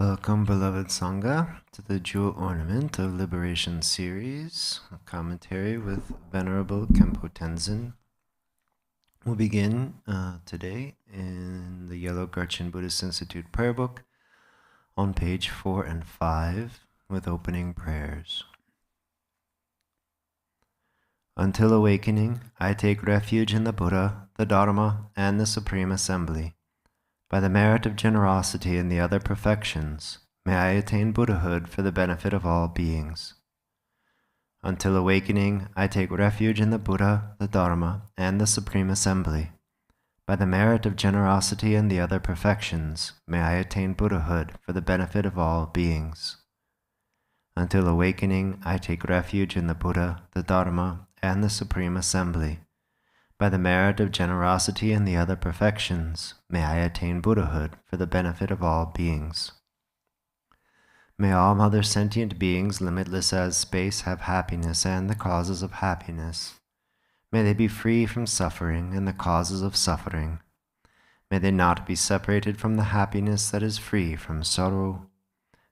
Welcome, beloved Sangha, to the Jewel Ornament of Liberation series, a commentary with Venerable Khenpo Tenzin. We'll begin today in the Yellow Garchen Buddhist Institute prayer book on page 4 and 5 with opening prayers. Until awakening, I take refuge in the Buddha, the Dharma, and the Supreme Assembly. By the merit of generosity and the other perfections, may I attain Buddhahood for the benefit of all beings. Until awakening, I take refuge in the Buddha, the Dharma, and the Supreme Assembly. By the merit of generosity and the other perfections, may I attain Buddhahood for the benefit of all beings. Until awakening, I take refuge in the Buddha, the Dharma, and the Supreme Assembly. By the merit of generosity and the other perfections, may I attain Buddhahood for the benefit of all beings. May all mother sentient beings, limitless as space, have happiness and the causes of happiness. May they be free from suffering and the causes of suffering. May they not be separated from the happiness that is free from sorrow.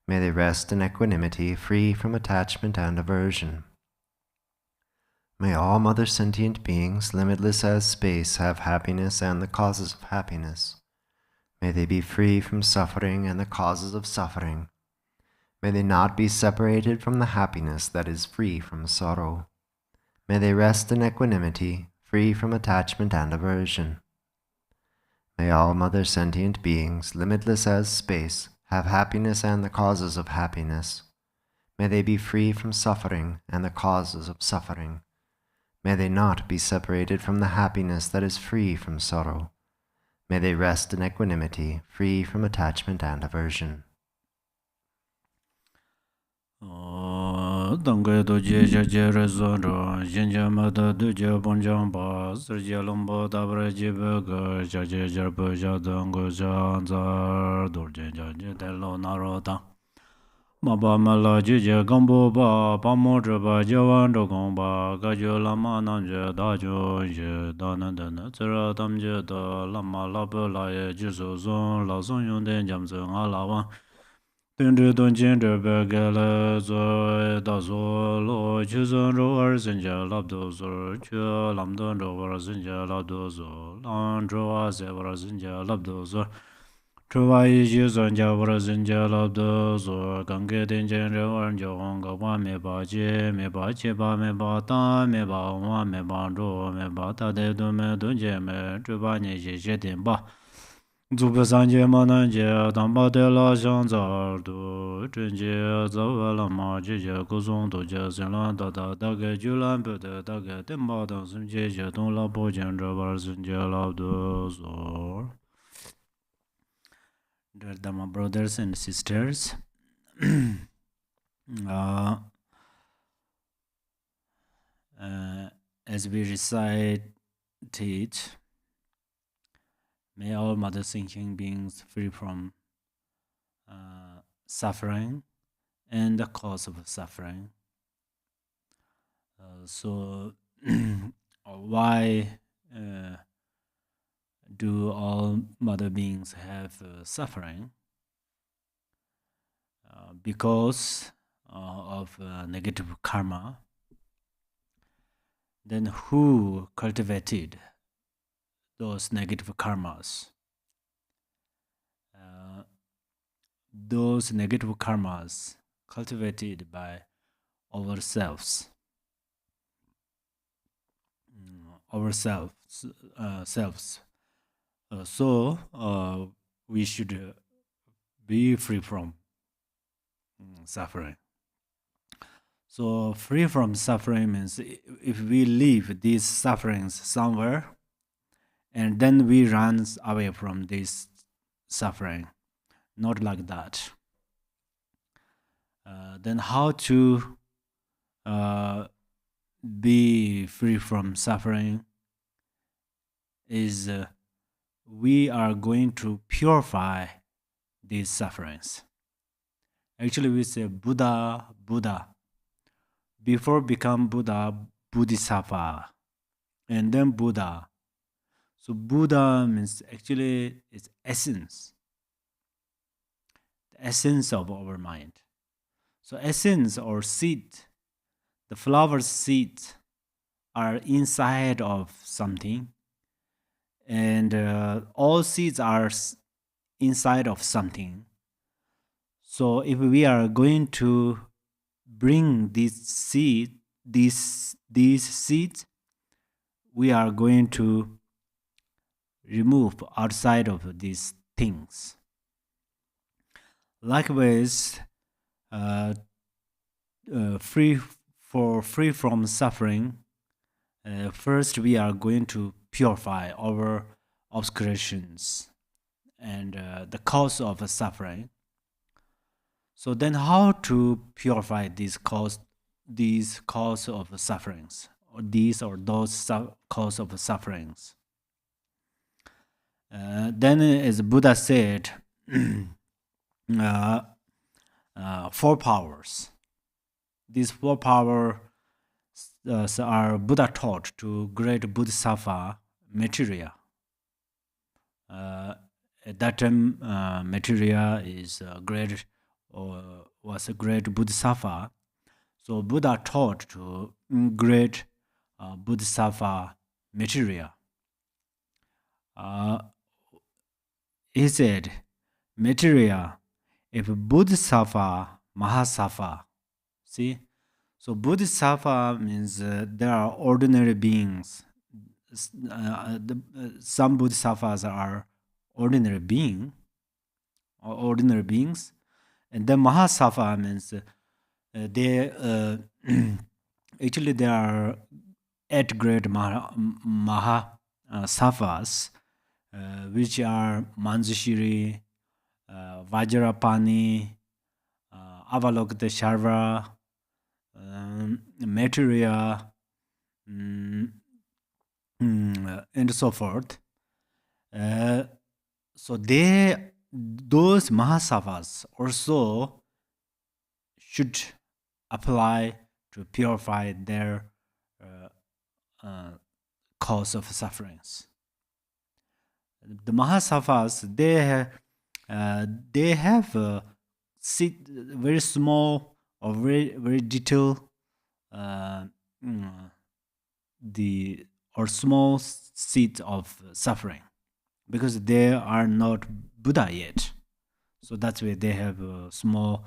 May they rest in equanimity, free from attachment and aversion. May all mother sentient beings, limitless as space, have happiness and the causes of happiness. May they be free from suffering and the causes of suffering. May they not be separated from the happiness that is free from sorrow. May they rest in equanimity, free from attachment and aversion. May all mother sentient beings, limitless as space, have happiness and the causes of happiness. May they be free from suffering and the causes of suffering. May they not be separated from the happiness that is free from sorrow. May they rest in equanimity, free from attachment and aversion. Maba mala juje gambo ba pamo ba jawan do gomba gajo lama namje da jo je dana dana tsara tamje da lama laba la ye jiso zon la zon yon den jam zon ala wan tende don jen de begele zo da zo lo jizon ro ar zinja labdo zo chu lam don ro war zinja labdo zo lan ro a ze war zinja labdo zo Chuvai ji zanja vara zinja labda zo gange tenjen re wan jo ga wa me ba je me ba che ba me ba ta me ba wa me ba ro me ba ta de do me do je me chuba ni je je den ba zu ba san je ma nan je dan ba de la shang za do chen je za wa la ma je je gu zong do je zhen lan da da da ge ju lan be de da ge den ba dang sim je je dong la bo jen zhe ba zinja labda zo. My brothers and sisters, as we recite it, may all mother thinking beings free from suffering and the cause of suffering. So, why do all mother beings have suffering? Because of negative karma. Then who cultivated those negative karmas? Those negative karmas cultivated by ourselves. Selves. So we should be free from suffering. So free from suffering means if we leave these sufferings somewhere and then we run away from this suffering, not like that. Then how to be free from suffering is we are going to purify these sufferings. Actually, we say Buddha, Buddha. Before become Buddha, Bodhisattva, and then Buddha. So Buddha means actually its essence. the essence of our mind. So essence or seed, the flower seeds are inside of something, and all seeds are inside of something. So if we are going to bring these seeds, we are going to remove outside of these things. Likewise, free from suffering, first we are going to purify our obscurations and the cause of suffering. So then, how to purify these cause of sufferings, or these or those cause of sufferings? Then, as Buddha said, four powers. These four powers are Buddha taught to great Bodhisattva material. At that time, material is great, or was a great Bodhisattva. So Buddha taught to great Bodhisattva material. He said, material, if Bodhisattva, Mahasattva, see? So Bodhisattva means there are ordinary beings. Some Bodhisattvas are ordinary beings, and then Mahasattva means they actually there are 8 great Mahasattvas, which are Manjushri, Vajrapani, Avalokita Sharva, Maitreya, and so forth. So those Mahasattvas also should apply to purify their cause of sufferings. The Mahasattvas, they have very small or very detailed small seeds of suffering, because they are not Buddha yet. So that's why they have a small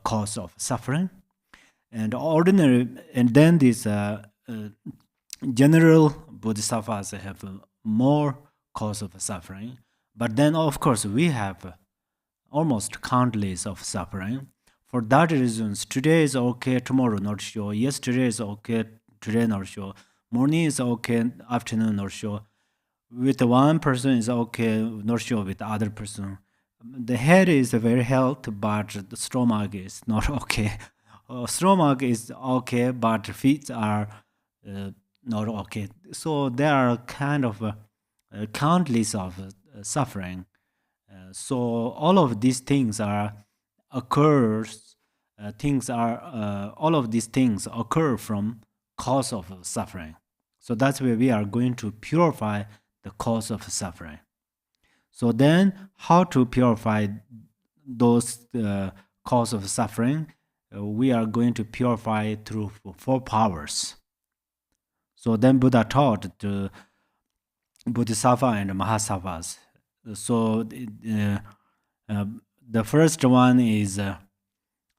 cause of suffering. And then these general bodhisattvas have more cause of suffering. But then, of course, we have almost countless of suffering. For that reasons, today is okay, tomorrow not sure. Yesterday is okay, today not sure. Morning is okay, afternoon not sure. With one person is okay, not sure with the other person. The head is very healthy, but the stomach is not okay. Stomach is okay, but feet are not okay. So there are kind of countless of suffering. So all of these things are occurs. All of these things occur from cause of suffering. So that's where we are going to purify the cause of suffering. So then, how to purify those cause of suffering? We are going to purify through 4 powers. So then Buddha taught the Bodhisattva and Mahasattvas. So the first one is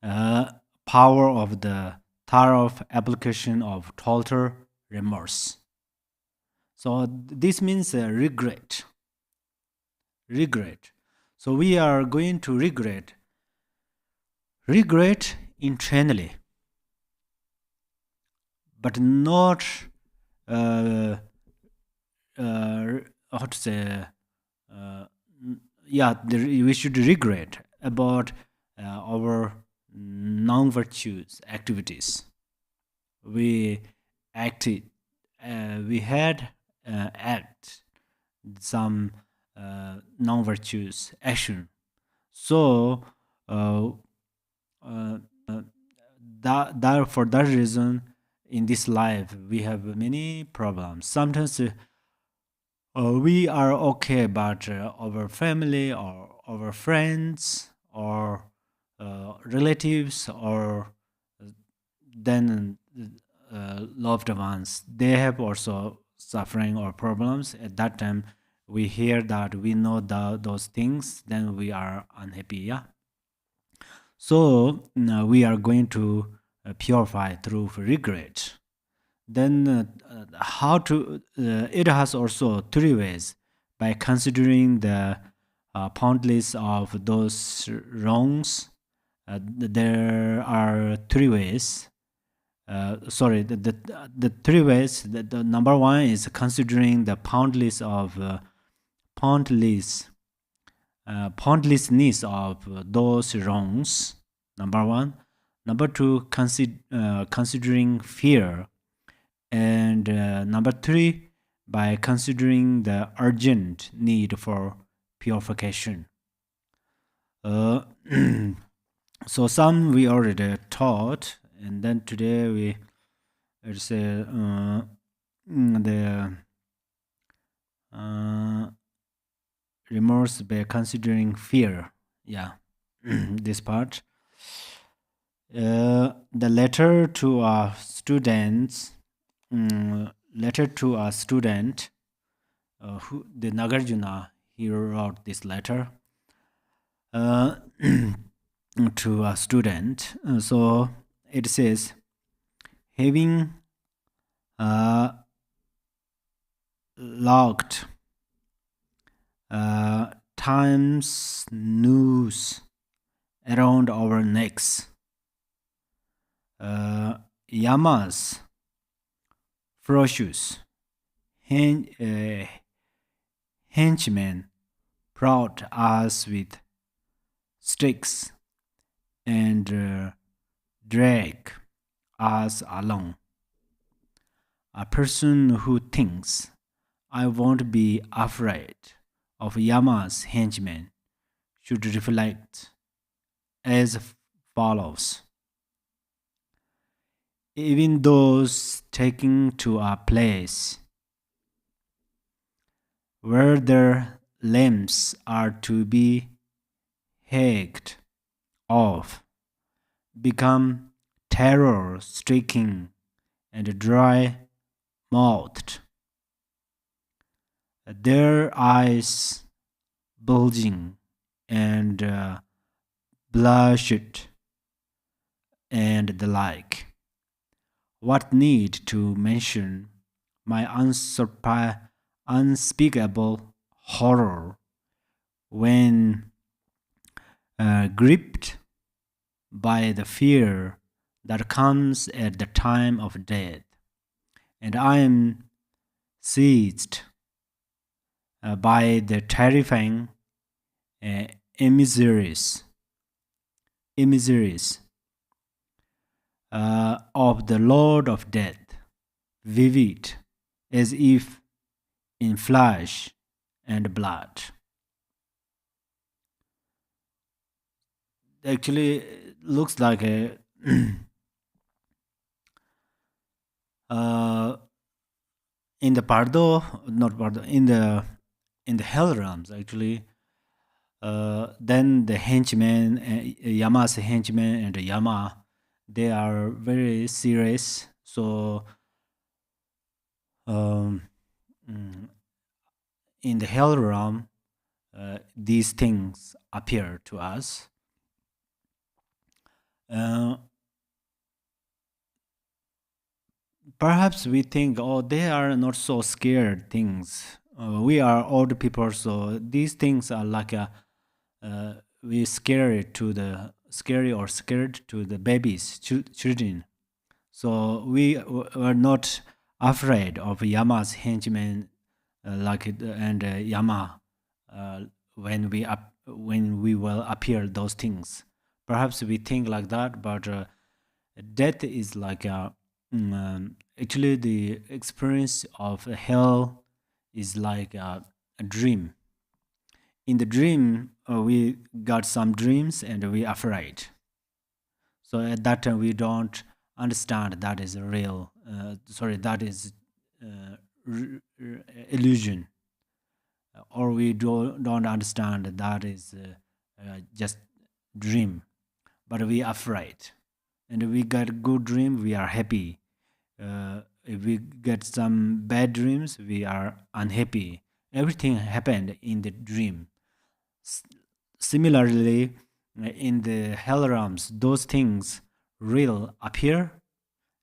power of the thorough application of total remorse. So this means regret. So we are going to regret internally, but not how to say. We should regret about our non-virtuous activities. We acted. We had act some non-virtuous action. So for that reason, in this life we have many problems. Sometimes we are okay, but our family or our friends or relatives, or then loved ones, they have also suffering or problems. At that time, we hear that, we know those things, then we are unhappy. Yeah. So now we are going to purify through regret. Then how to? It has also three ways: by considering the pointless of those wrongs. There are three ways. Sorry, the three ways. The number one is considering the pointless of pointless pointlessness of those wrongs. Number one. Number two, considering fear, and number three, by considering the urgent need for purification. Uh, so some we already taught, and then today we, let's say, the remorse by considering fear. Yeah, this part. The letter to our students, letter to a student, who the Nagarjuna, he wrote this letter uh, to a student. So it says, having locked time's noose around our necks, yamas, ferocious henchmen proud us with sticks and drag us along. A person who thinks, I won't be afraid of Yama's henchmen, should reflect as follows. Even those taken to a place where their limbs are to be hacked off, become terror stricken and dry mouthed, their eyes bulging and bloodshot and the like. What need to mention my unspeakable horror when gripped by the fear that comes at the time of death, and I am seized by the terrifying emissaries of the Lord of Death, vivid as if in flesh and blood. Actually, it looks like a in the Pardo, not Pardo, in the hell realms actually. Then the henchmen, Yama's henchmen and Yama, they are very serious. So um, mm, in the hell realm, these things appear to us. Uh, Perhaps we think, oh, they are not so scared things. We are old people, so these things are like a we scary or scared to the babies, children. So we were not afraid of Yama's henchmen, and Yama, when we will appear those things. Perhaps we think like that, but death is like actually the experience of hell is like a dream. In the dream, we got some dreams and we afraid. So at that time, we don't understand that is real. Sorry, that is illusion, or we don't understand that is just dream, but we are afraid. And we get good dream, we are happy. If we get some bad dreams, we are unhappy. Everything happened in the dream. Similarly, in the hell realms, those things real appear.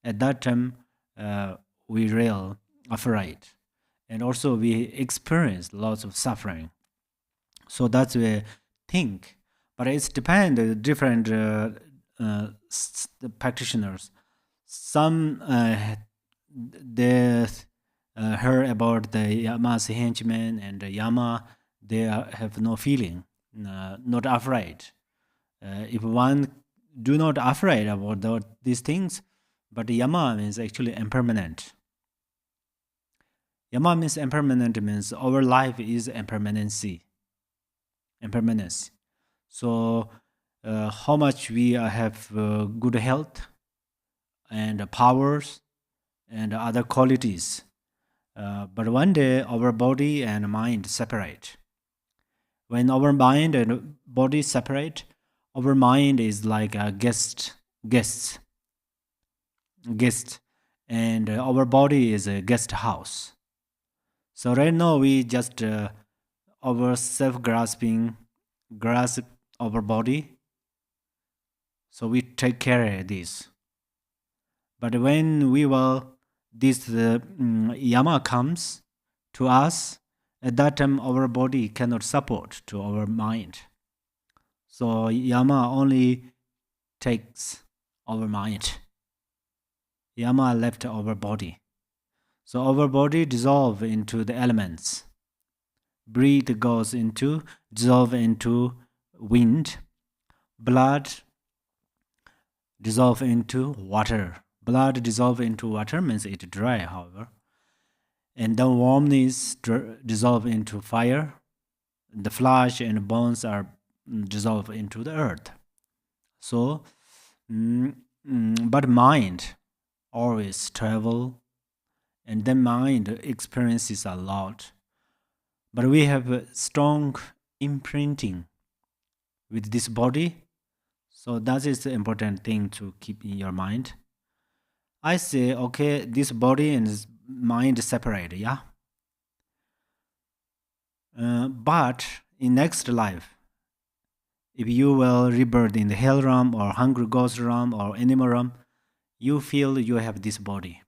At that time, we real afraid, and also we experience lots of suffering. So that's we think, but it's depend different practitioners. Some they heard about the Yama's henchmen and the Yama. They have no feeling, not afraid. If one do not afraid about these things, but Yama means actually impermanent. Yama means impermanent, means our life is impermanence. So how much we have good health and powers and other qualities, but one day our body and mind separate. When our mind and body separate, our mind is like a guest, and our body is a guest house. So right now we just our self-grasping grasp our body, so we take care of this. But when we will this Yama comes to us, at that time our body cannot support to our mind. So Yama only takes our mind. Yama left our body. So our body dissolve into the elements. Breath goes into, dissolve into wind. Blood dissolve into water. Blood dissolve into water means it dry, however. And the warmness dissolve into fire. The flesh and bones are dissolved into the earth. So, but mind always travel, and then mind experiences a lot. But we have a strong imprinting with this body, so that is the important thing to keep in your mind. I say, okay, this body and this mind separate, yeah. But in next life, if you will rebirth in the hell realm or hungry ghost realm or animal realm, you feel you have this body.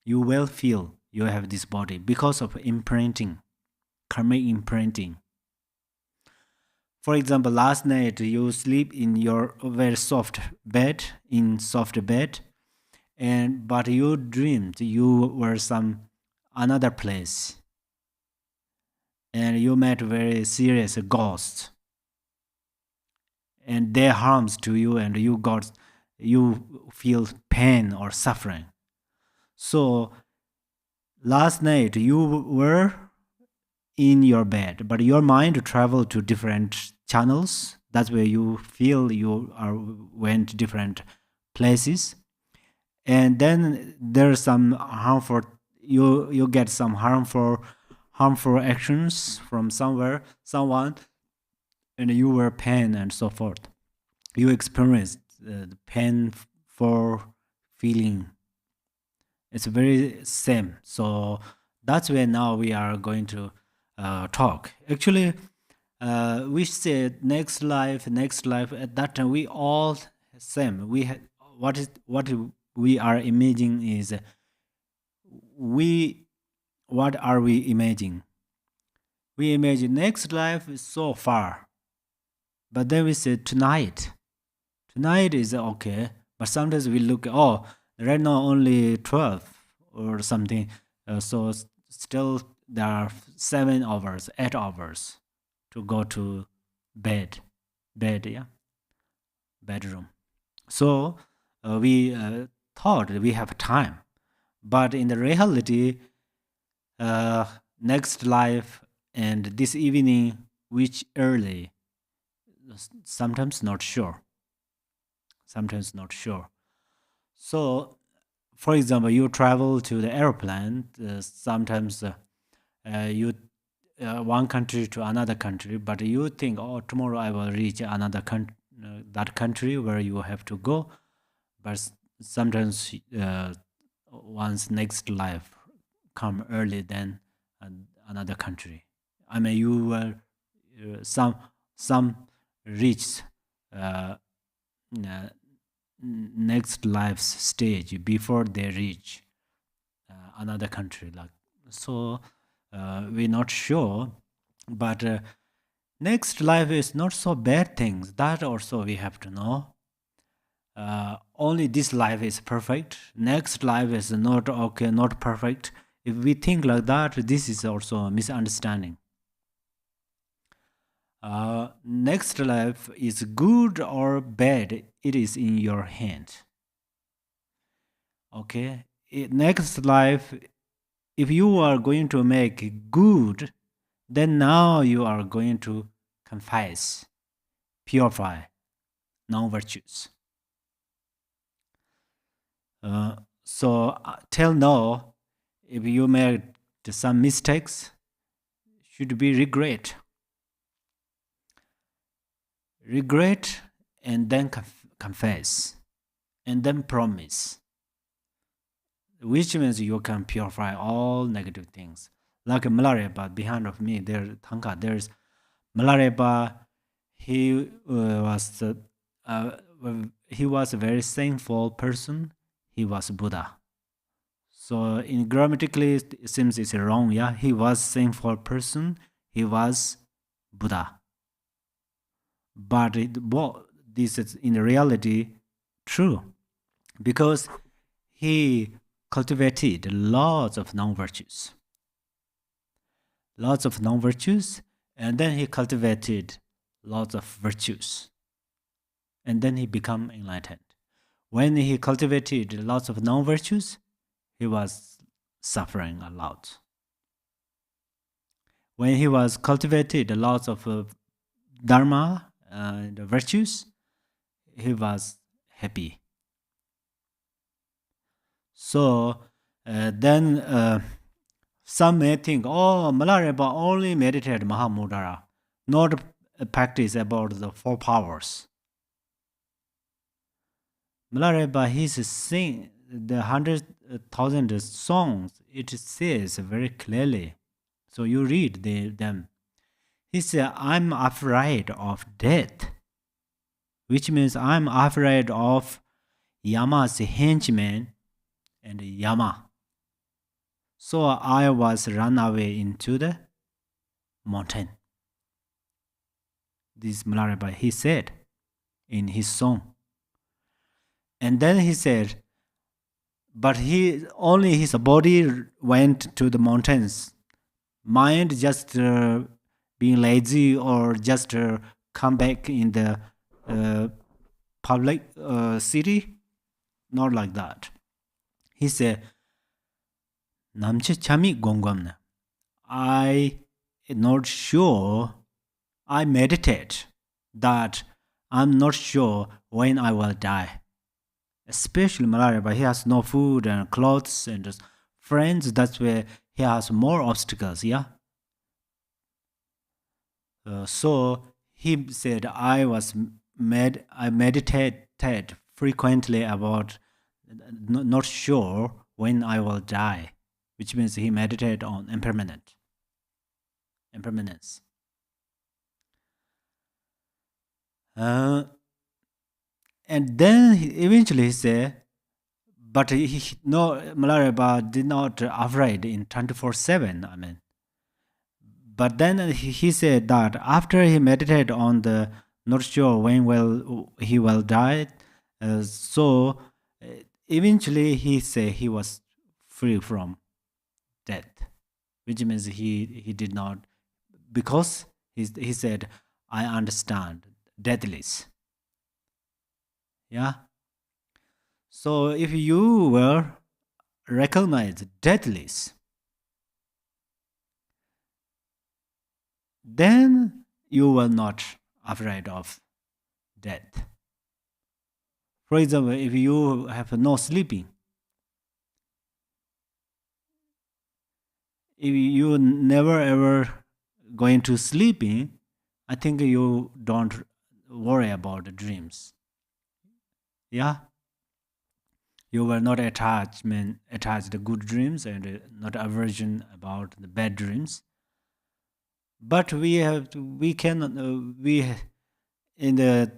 You will feel you have this body because of imprinting, karmic imprinting. For example, last night you sleep in your very soft bed, and but you dreamed you were some another place, and you met very serious ghosts, and they harms to you, and you feel pain or suffering. So last night you were in your bed, but your mind traveled to different channels. That's where you feel you are went to different places, and then there's some harmful. You get some harmful actions from someone, and you were pain and so forth. You experienced the pain for feeling. It's very same. So that's where now we are going to talk. Actually, we said next life. At that time, we all same. What we are imagining is we. What are we imagining? We imagine next life is so far, but then we say tonight. Tonight is okay, but sometimes we look. Oh, right now only 12 or something. So still there are 7 hours, 8 hours to go to bed, yeah, bedroom. So we thought we have time, but in the reality, next life and this evening, which early, sometimes not sure. So, for example, you travel to the airplane. Sometimes you one country to another country, but you think, oh, tomorrow I will reach another that country where you have to go, but sometimes one's next life come early than another country. I mean, you will some reach next life's stage before they reach another country. Like so, we're not sure, but next life is not so bad things. That also we have to know. Only this life is perfect. Next life is not okay, not perfect. If we think like that, this is also a misunderstanding. Next life is good or bad, it is in your hand. Okay, next life, if you are going to make good, then now you are going to confess, purify non-virtues. So till now, if you made some mistakes, should be regret. Regret and then confess and then promise, which means you can purify all negative things. Like Milarepa behind of me, there Thanka, there's Milarepa. He was a very sinful person. He was Buddha. So in grammatically it seems it's wrong. Yeah, he was sinful person. He was Buddha. But this is in reality true, because he cultivated lots of non-virtues. And then he cultivated lots of virtues. And then he became enlightened. When he cultivated lots of non-virtues, he was suffering a lot. When he was cultivated lots of dharma and virtues, he was happy. So then some may think, oh, Milarepa only meditated Mahamudra, not practice about the 4 powers. Milarepa, he's sing the 100,000 songs, it says very clearly. So you read them. He said, I'm afraid of death, which means I'm afraid of Yama's henchmen and Yama. So I was run away into the mountain. This Milarepa, he said in his song. And then he said, but only his body went to the mountains. Mind just being lazy or just come back in the public city. Not like that. He said, Namche chami gongwamna. I not sure. I meditate that I'm not sure when I will die. Especially malaria, but he has no food and clothes and just friends. That's where he has more obstacles. Yeah. So he said, I meditated frequently about not sure when I will die, which means he meditated on impermanence. And then eventually he said, but Milarepa did not afraid in 24/7. I mean, but then he said that after he meditated on the not sure when he will die, so eventually he said he was free from death, which means he did not, because he said, I understand deathless. Yeah. So if you will recognize deathless, then you will not afraid of death. For example, if you have no sleeping, if you never ever going to sleeping, I think you don't worry about the dreams. Yeah, you will not attach the good dreams and not aversion about the bad dreams. But we can we in the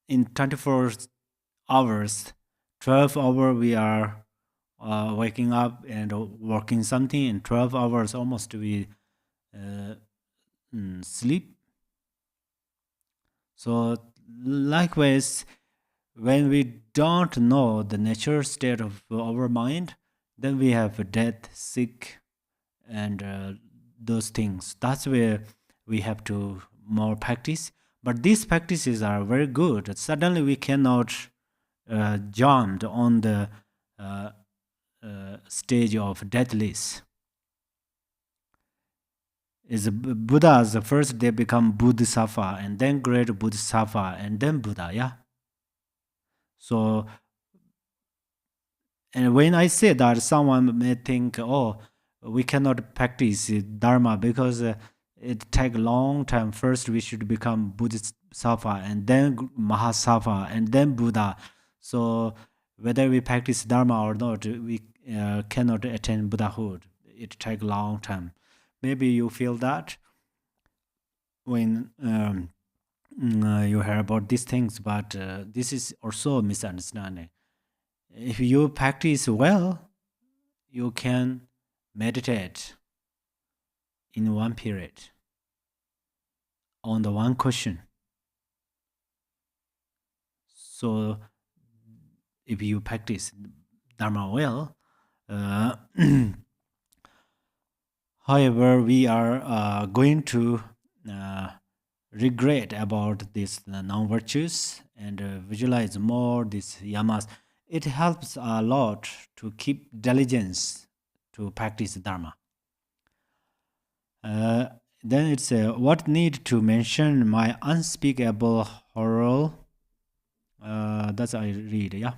in 24 hours, 12 hour we are waking up and working something. In 12 hours almost we uh, sleep. So likewise, when we don't know the natural state of our mind, then we have death, sick, and those things. That's where we have to more practice. But these practices are very good. Suddenly we cannot jump on the uh, stage of deathless. Is Buddhas first they become Bodhisattva and then great Bodhisattva and then Buddha, yeah. So, and when I say that, someone may think, oh, we cannot practice Dharma because it take a long time. First, we should become Bodhisattva and then Mahasattva and then Buddha. So, whether we practice Dharma or not, we cannot attain Buddhahood. It take a long time. Maybe you feel that when you hear about these things, but this is also a misunderstanding. If you practice well, you can meditate in one period on the one question. So if you practice Dharma well, however, we are going to regret about these non-virtues and visualize more these yamas. It helps a lot to keep diligence to practice Dharma. Then it's what need to mention my unspeakable horror. That's I read, yeah.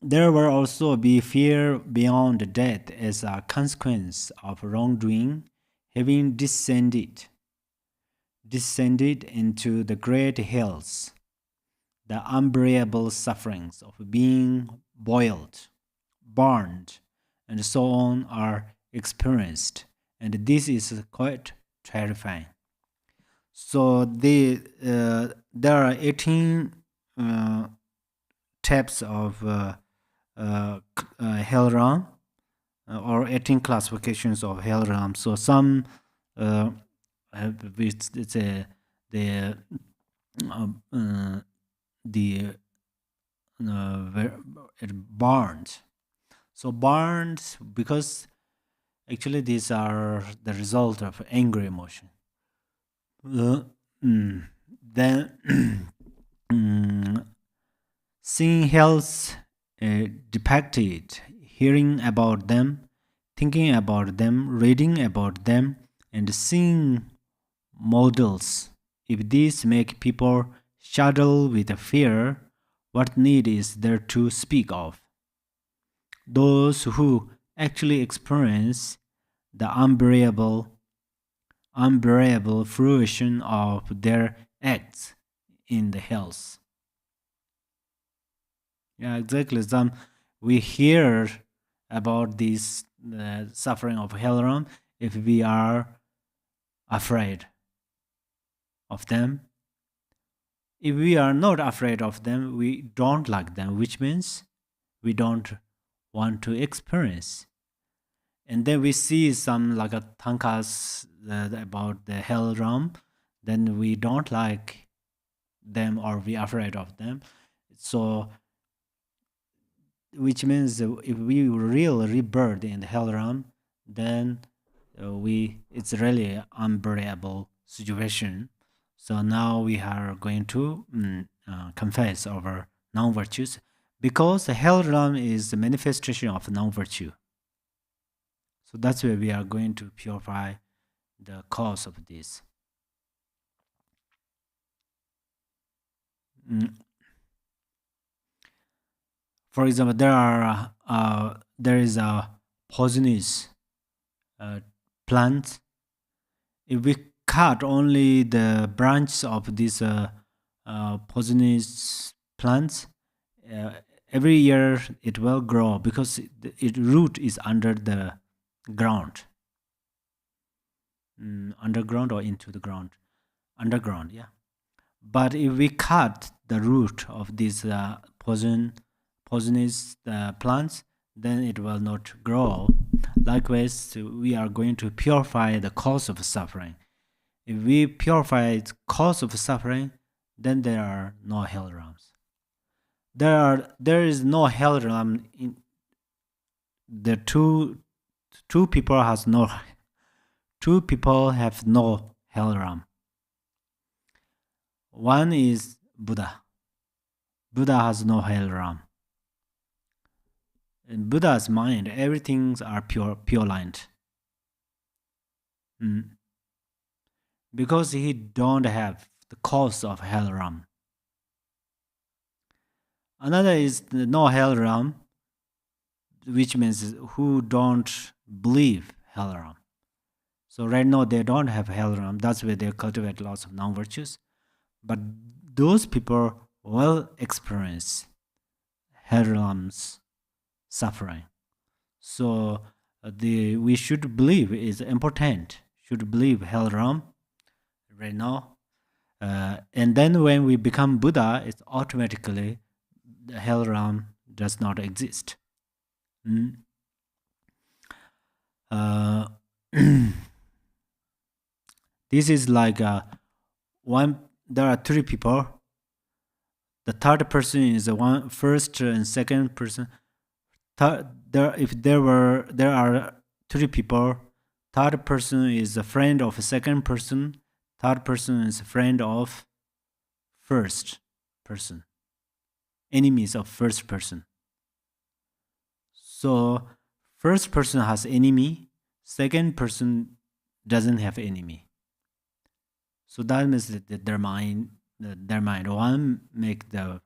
There will also be fear beyond death as a consequence of wrongdoing, having descended into the great hells. The unbearable sufferings of being boiled, burned, and so on are experienced, and this is quite terrifying. So there are 18 types of hell realm or 18 classifications of hell realm. So some it's the it burned. So burned because actually these are the result of angry emotion. Then seeing hells depicted, hearing about them, thinking about them, reading about them, and seeing models. If these make people shudder with fear, what need is there to speak of? Those who actually experience the unbearable fruition of their acts in the hells. Yeah, exactly. We hear about this suffering of hell realm if we are afraid of them. If we are not afraid of them, we don't like them, which means we don't want to experience. And then we see some like a tankas about the hell realm, then we don't like them or we are afraid of them. So which means if we really rebirth in the hell realm, then it's really unbearable situation. So now we are going to confess our non-virtues because the hell realm is the manifestation of non-virtue. So that's where we are going to purify the cause of this. For example, there is a poisonous plant. If we cut only the branches of these poisonous plants, every year it will grow because its root is under the ground. Underground or into the ground? Underground, yeah. But if we cut the root of these poisonous plants, then it will not grow. Likewise, we are going to purify the cause of suffering. If we purify the cause of suffering, then there are no hell realms. There is no hell realm. The two people have no hell realm. One is Buddha. Buddha has no hell realm. In Buddha's mind, everything are pure light. Because he don't have the cause of hell realm. Another is the no hell realm, which means who don't believe hell realm. So right now they don't have hell realm. That's where they cultivate lots of non-virtues. But those people will experience hell realm's suffering. So we should believe is important. Should believe hell realm right now. And then when we become Buddha, it's automatically the hell realm does not exist. This is like one. There are three people. The third person is the one first and second person. There are three people. Third person is a friend of a second person. Third person is a friend of first person. Enemies of first person. So first person has enemy. Second person doesn't have enemy. So that means that their mind one make the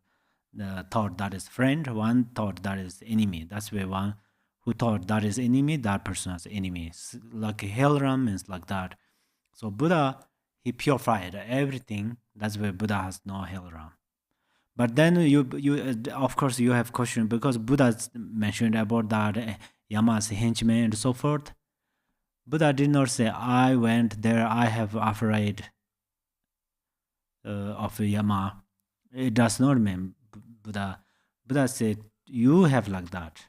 thought that is friend, one thought that is enemy. That's where one who thought that is enemy, that person has enemy. Like hell realm means like that. So Buddha, he purified everything. That's why Buddha has no hell realm. But then you of course you have question because Buddha mentioned about that Yama's henchmen and so forth. Buddha did not say I went there, I have afraid of Yama. It does not mean Buddha. Buddha said you have like that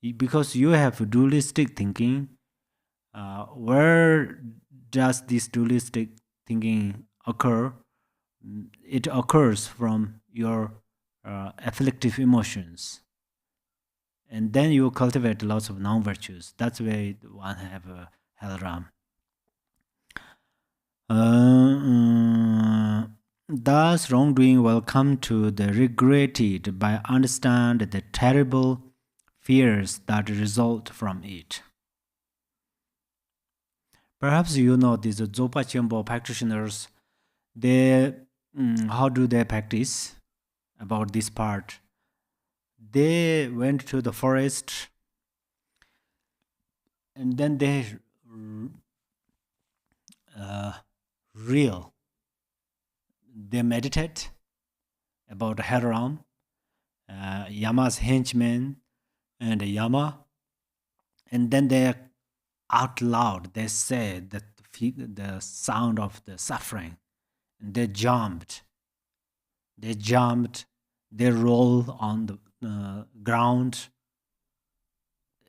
because you have dualistic thinking. Where does this dualistic thinking occur? It occurs from your afflictive emotions, and then you cultivate lots of non-virtues. That's why one have a hell realm. Thus, wrongdoing will come to the regretted by understand the terrible fears that result from it. Perhaps you know these Zopa Chenpo practitioners. They how do they practice about this part? They went to the forest and then they they meditate about Haram, Yama's henchmen, and Yama, and then they out loud they say that the sound of the suffering, and they jumped, they roll on the ground,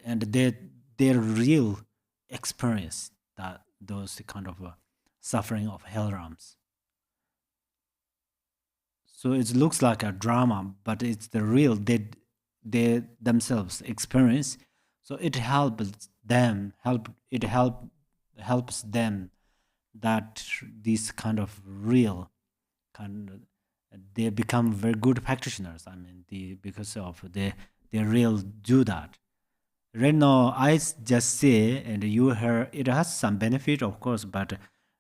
and they real experience that those kind of suffering of hell realms. So it looks like a drama, but it's the real they themselves experience. So it helps them helps them that this kind of real they become very good practitioners. I mean, because of they real do that. Right now, I just say, and you hear, it has some benefit, of course, but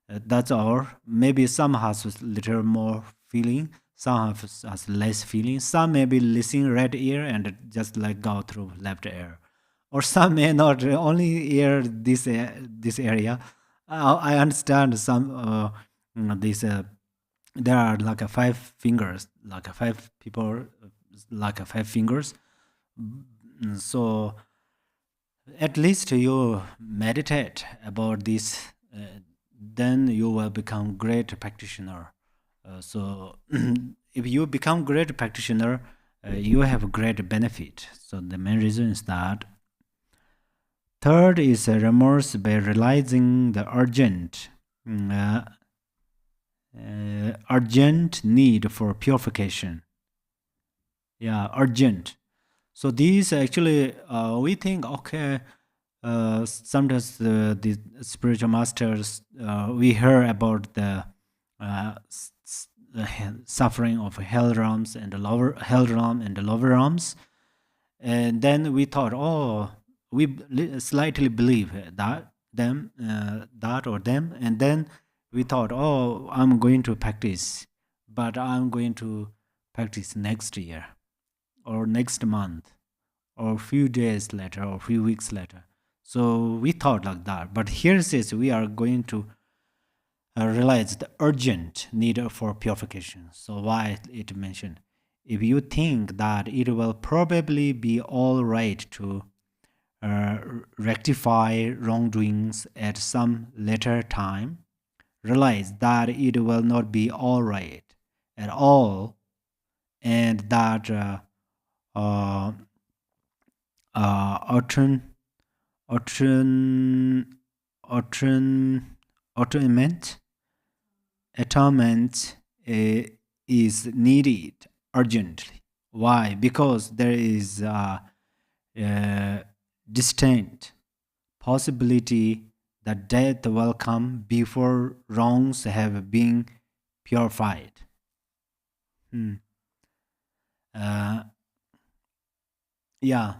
that's all. Maybe some has a little more feeling, some has less feeling. Some maybe listen right ear and just like go through left ear, or some may not only hear this area. I understand some these. There are like a 5 fingers, like a 5 people, like a 5 fingers. So at least you meditate about this, then you will become great practitioner. So if you become great practitioner, you have a great benefit. So the main reason is that. Third is remorse by realizing the urgent need for purification. Yeah, urgent. So these actually, we think, okay, sometimes the spiritual masters, we hear about the suffering of hell realms and the lower hell realm and the lower realms, and then we thought, oh, we slightly believe that or them, and then we thought, oh, I'm going to practice, but I'm going to practice next year or next month or a few days later or a few weeks later. So we thought like that. But here it says we are going to realize the urgent need for purification. So why it mentioned? If you think that it will probably be all right to rectify wrongdoings at some later time, realize that it will not be all right at all, and that altern, altern, altern, atonement is needed urgently. Why? Because there is a distinct possibility that death will come before wrongs have been purified. Yeah.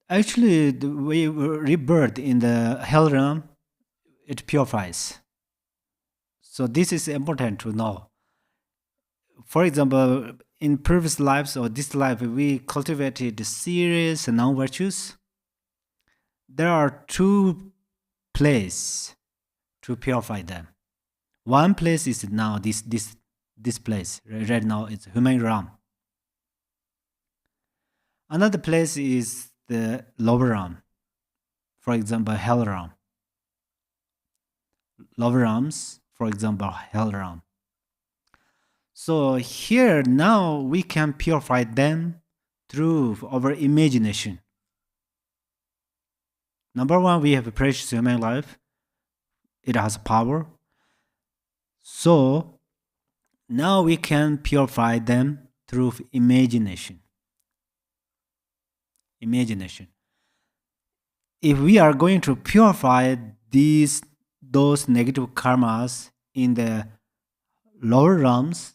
Actually, the way rebirth in the hell realm, it purifies. So this is important to know. For example, in previous lives or this life, we cultivated serious non-virtues. There are two places to purify them. One place is now this place. Right now, it's human realm. Another place is the lower realm. For example, hell realm. Lower realms, for example, hell realm. So here now we can purify them through our imagination. Number one, we have a precious human life. It has power. So now we can purify them through imagination. Imagination. If we are going to purify those negative karmas in the lower realms,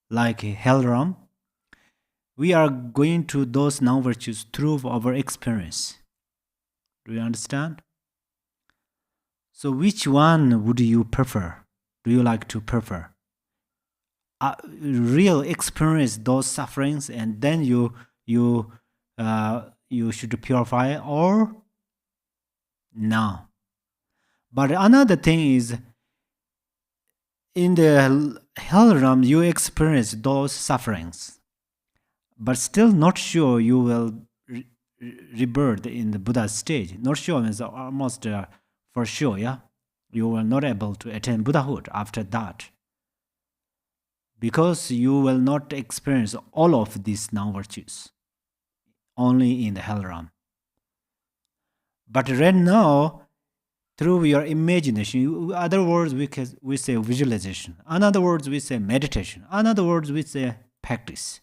like hell realm, we are going to those non-virtues through our experience. Do you understand? So which one would you prefer? Do you like to prefer? Real experience those sufferings and then you should purify, or no? But another thing is, in the hell realm you experience those sufferings, but still not sure you will rebirth in the Buddha stage. Not sure means almost for sure, yeah? You will not able to attain Buddhahood after that, because you will not experience all of these non-virtues, only in the hell realm. But right now, through your imagination, in other words, we say visualization. In other words, we say meditation. In other words, we say practice.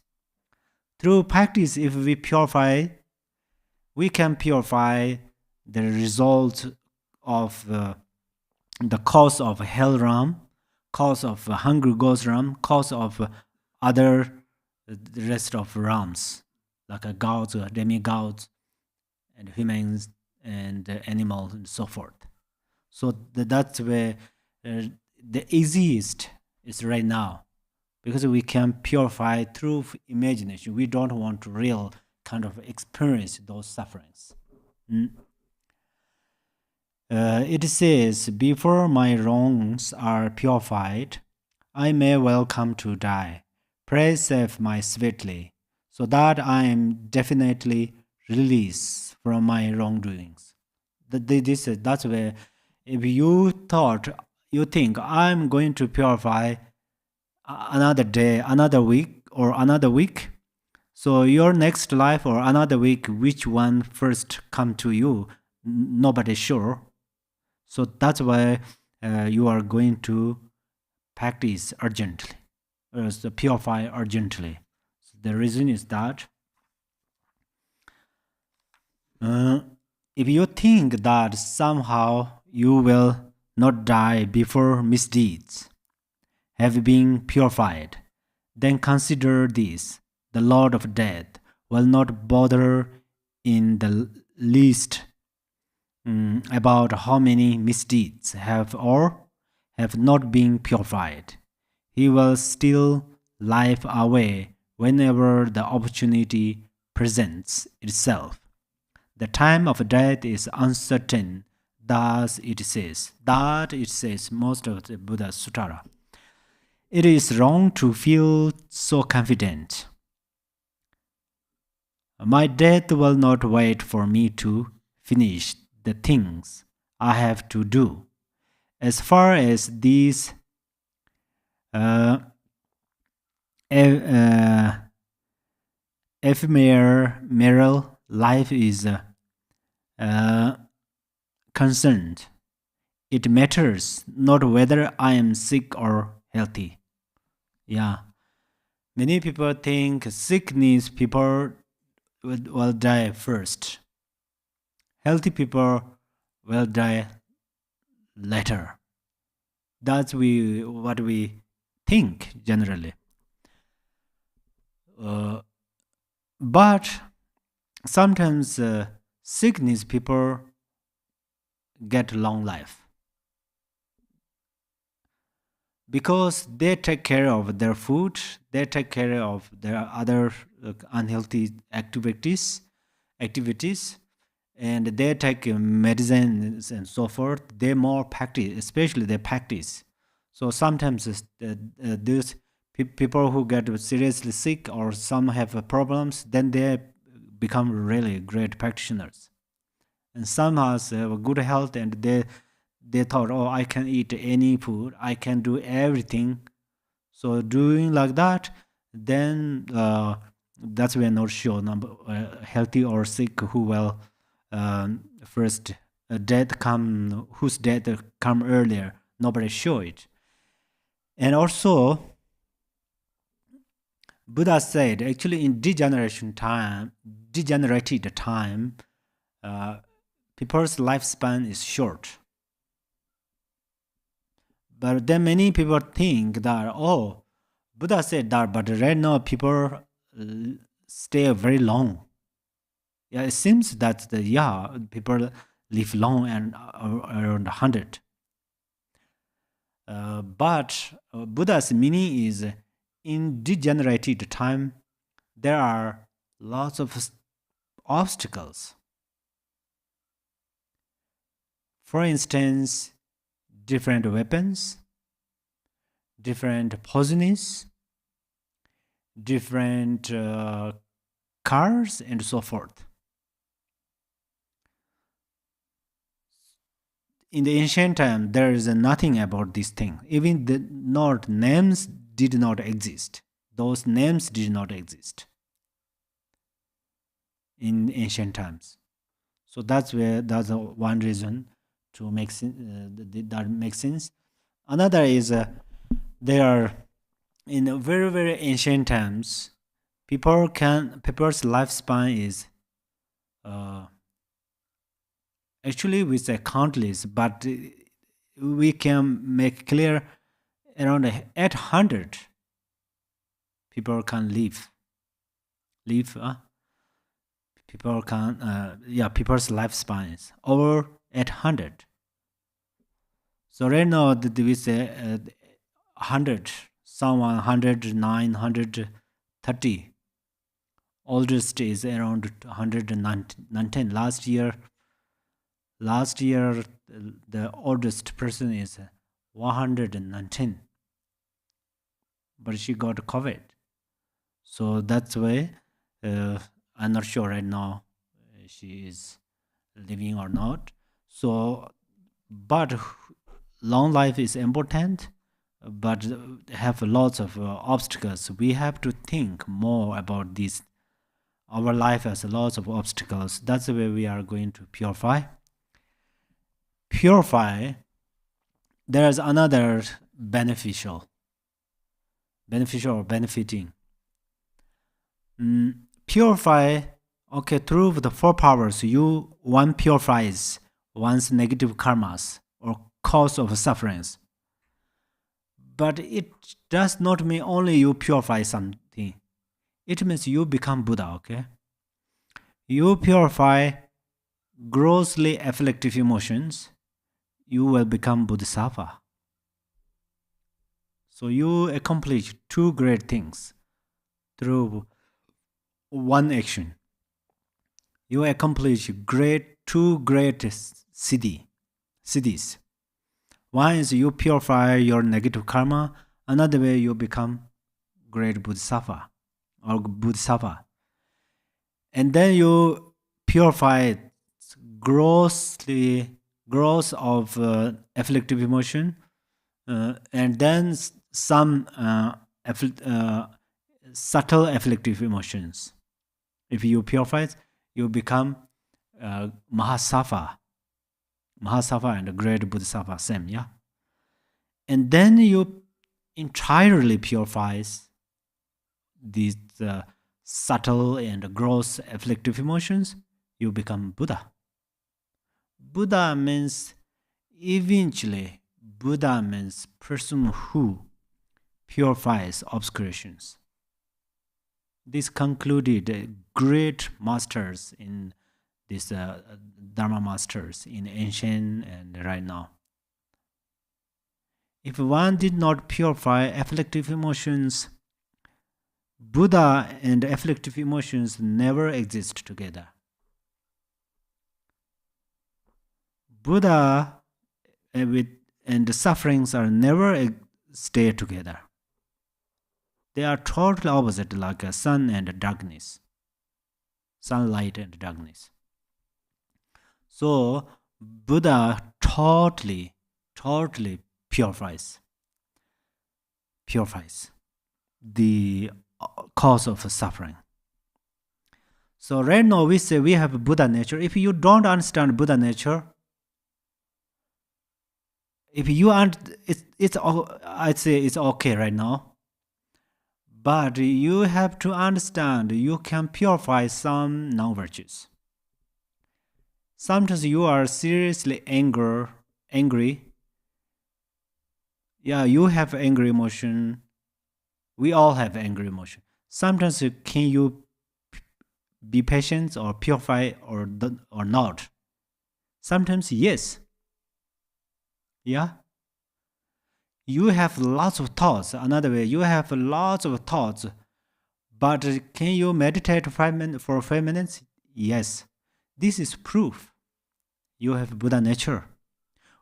Through practice, if we purify, we can purify the result of the cause of hell realm, cause of hungry ghost realm, cause of other the rest of realms, like gods, demigods, and humans, and animals, and so forth. So that's where the easiest is right now, because we can purify through imagination. We don't want to real kind of experience those sufferings. It says, before my wrongs are purified, I may well come to die. Pray save my sweetly, so that I am definitely released from my wrongdoings. That's where, if you think I'm going to purify another day, another week, or another week, so your next life or another week, which one first come to you, nobody's sure. So that's why you are going to practice urgently, or purify urgently. So the reason is that if you think that somehow you will not die before misdeeds have been purified, then consider this: the Lord of Death will not bother in the least about how many misdeeds have or have not been purified. He will steal life away whenever the opportunity presents itself. The time of death is uncertain, thus it says. That it says most of the Buddha's Suttara. It is wrong to feel so confident. My death will not wait for me to finish the things I have to do. As far as these ephemeral life is concerned, it matters not whether I am sick or healthy. Yeah. Many people think sickness people will die first. Healthy people will die later. That's what we think generally. But sometimes sickness people get long life because they take care of their food, they take care of their other unhealthy activities, and they take medicines and so forth. They more practice, especially they practice. So sometimes these people who get seriously sick or some have problems, then they become really great practitioners. And some has good health, and they thought, oh, I can eat any food, I can do everything. So doing like that, then that's we're not sure number healthy or sick who will first death come, whose death come earlier. Nobody sure it. And also, Buddha said actually in degenerated time, people's lifespan is short. But then many people think that, oh, Buddha said that, but right now people stay very long. Yeah, it seems that people live long and around 100. But Buddha's meaning is in degenerated time, there are lots of obstacles. For instance, different weapons, different poisons, different cars, and so forth. In the ancient time, there is nothing about this thing. Even the names did not exist. Those names did not exist in ancient times. So that's one reason to make that makes sense. Another is there are in very very ancient times, people's lifespan is actually we say countless, but we can make clear around 800 people can live. People can people's lifespan is over 800. So right now we say 100, someone 109, 130. Oldest is around 119. Last year Last year, the oldest person is 119, but she got COVID. So that's why I'm not sure right now she is living or not. So, but long life is important, but have lots of obstacles. We have to think more about this. Our life has lots of obstacles. That's the way we are going to purify. Purify. There's another beneficial or benefiting. Purify. Okay, through the four powers, one purifies one's negative karmas or cause of sufferings. But it does not mean only you purify something. It means you become Buddha, okay? You purify grossly afflictive emotions, you will become Bodhisattva. So you accomplish two great things through one action. You accomplish two great siddhis. One is you purify your negative karma. Another way you become great Bodhisattva or Bodhisattva. And then you purify gross of afflictive emotion, and then some subtle afflictive emotions. If you purify it, you become Mahasattva and great Bodhisattva, same, yeah? And then you entirely purifies these subtle and gross afflictive emotions, you become Buddha. Buddha means eventually, Buddha means person who purifies obscurations. This concluded great masters in this Dharma masters in ancient and right now. If one did not purify afflictive emotions, Buddha and afflictive emotions never exist together. Buddha and the sufferings are never stay together. They are totally opposite, like a sun and darkness, sunlight and darkness. So Buddha totally purifies the cause of suffering. So right now we say we have Buddha nature. If you don't understand Buddha nature, if you I'd say it's okay right now. But you have to understand you can purify some non-virtues. Sometimes you are seriously angry. Yeah, you have angry emotion. We all have angry emotion. Sometimes can you be patient or purify or not? Sometimes yes. Yeah. You have lots of thoughts. Another way, you have lots of thoughts. But can you meditate for 5 minutes? Yes. This is proof. You have Buddha nature.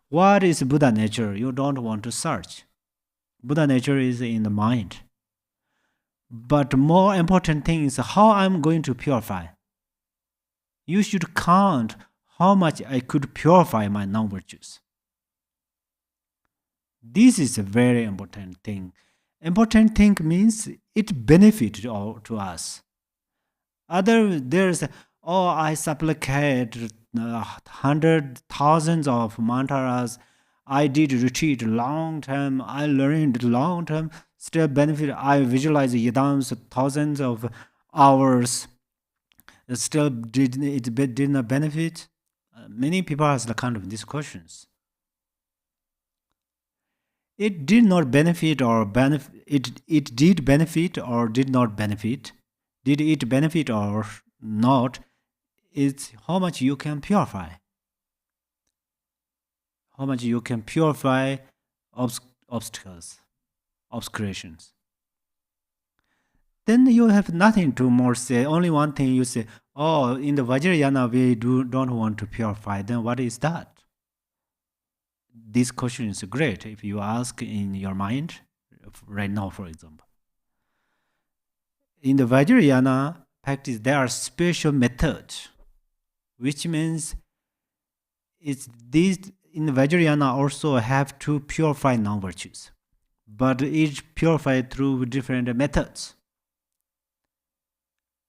What is Buddha nature? You don't want to search. Buddha nature is in the mind. But more important thing is how I'm going to purify. You should count how much I could purify my non-virtues. This is a very important thing. Important thing means it benefits to us. There's, I supplicate hundreds, thousands of mantras. I did retreat long time. I learned long time. Still benefit. I visualize yidams thousands of hours. Still did not benefit. Many people ask the kind of these questions. It did not benefit or it did benefit or did not benefit. Did it benefit or not? It's how much you can purify. How much you can purify obstacles, obscurations. Then you have nothing to more say. Only one thing you say, Oh, in the Vajrayana we don't want to purify. Then what is that? This question is great if you ask in your mind right now, for example. In the Vajrayana practice, there are special methods, which means it's these in the Vajrayana also have to purify non-virtues, but it's purified through different methods.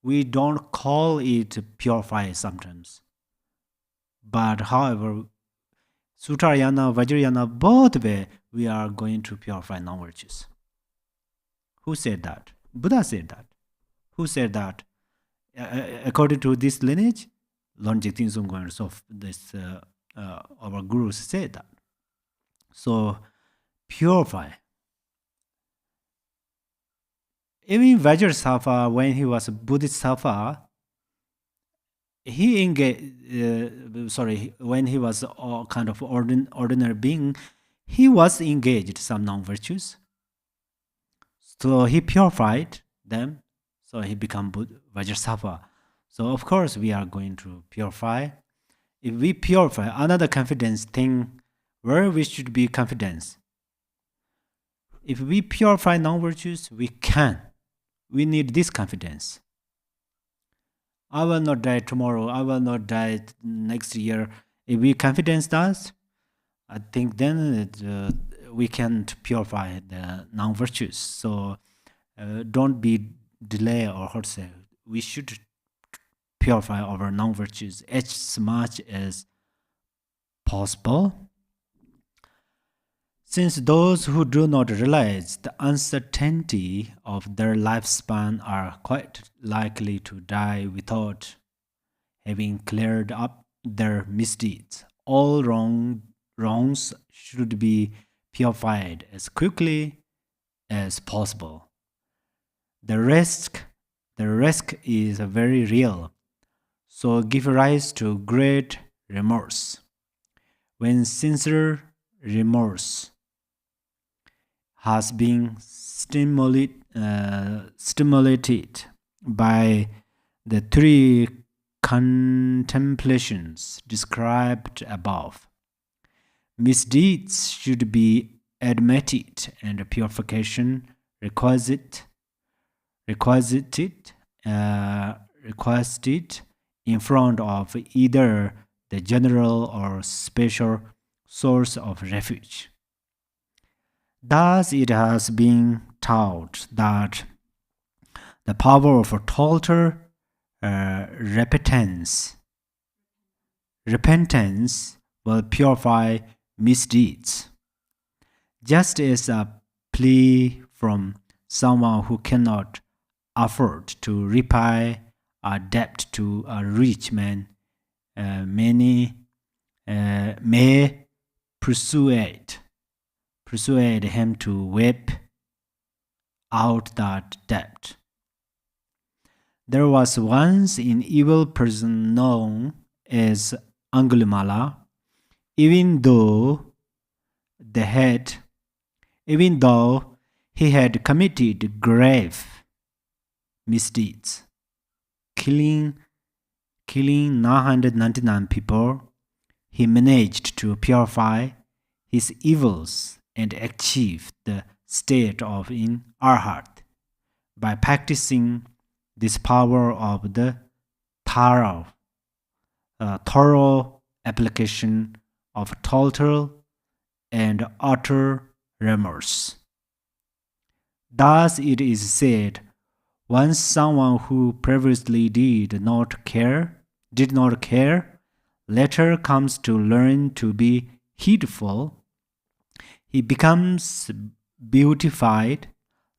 We don't call it purify sometimes, but however, Suttarayana, Vajrayana, both way we are going to purify non-virtues. Who said that? Buddha said that. Who said that? According to this lineage, Lord Jigten Sungwan, so this our gurus said that. So purify. Even Vajrasattva, when he was a Bodhisattva, he engaged. When he was a kind of ordinary being, he was engaged some non-virtues. So he purified them. So he became Vajrasattva. So of course we are going to purify. If we purify, another confidence thing, where we should be confidence. If we purify non-virtues, we can. We need this confidence. I will not die tomorrow. I will not die next year. If we confidence that, I think then we can purify the non-virtues. So don't be delay or how to say. We should purify our non-virtues as much as possible. Since those who do not realize the uncertainty of their lifespan are quite likely to die without having cleared up their misdeeds, all wrongs should be purified as quickly as possible. The risk is very real, so give rise to great remorse. When sincere remorse has been stimulated by the three contemplations described above, misdeeds should be admitted and purification requested in front of either the general or special source of refuge. Thus, it has been taught that the power of total repentance will purify misdeeds. Just as a plea from someone who cannot afford to repay a debt to a rich man may persuade him to wipe out that debt. There was once an evil person known as Angulimala. Even though he had committed grave misdeeds, killing 999 people, he managed to purify his evils and achieve the state of in arhat by practicing this power of the thorough application of total and utter remorse. Thus it is said, once someone who previously did not care, later comes to learn to be heedful, he becomes beautified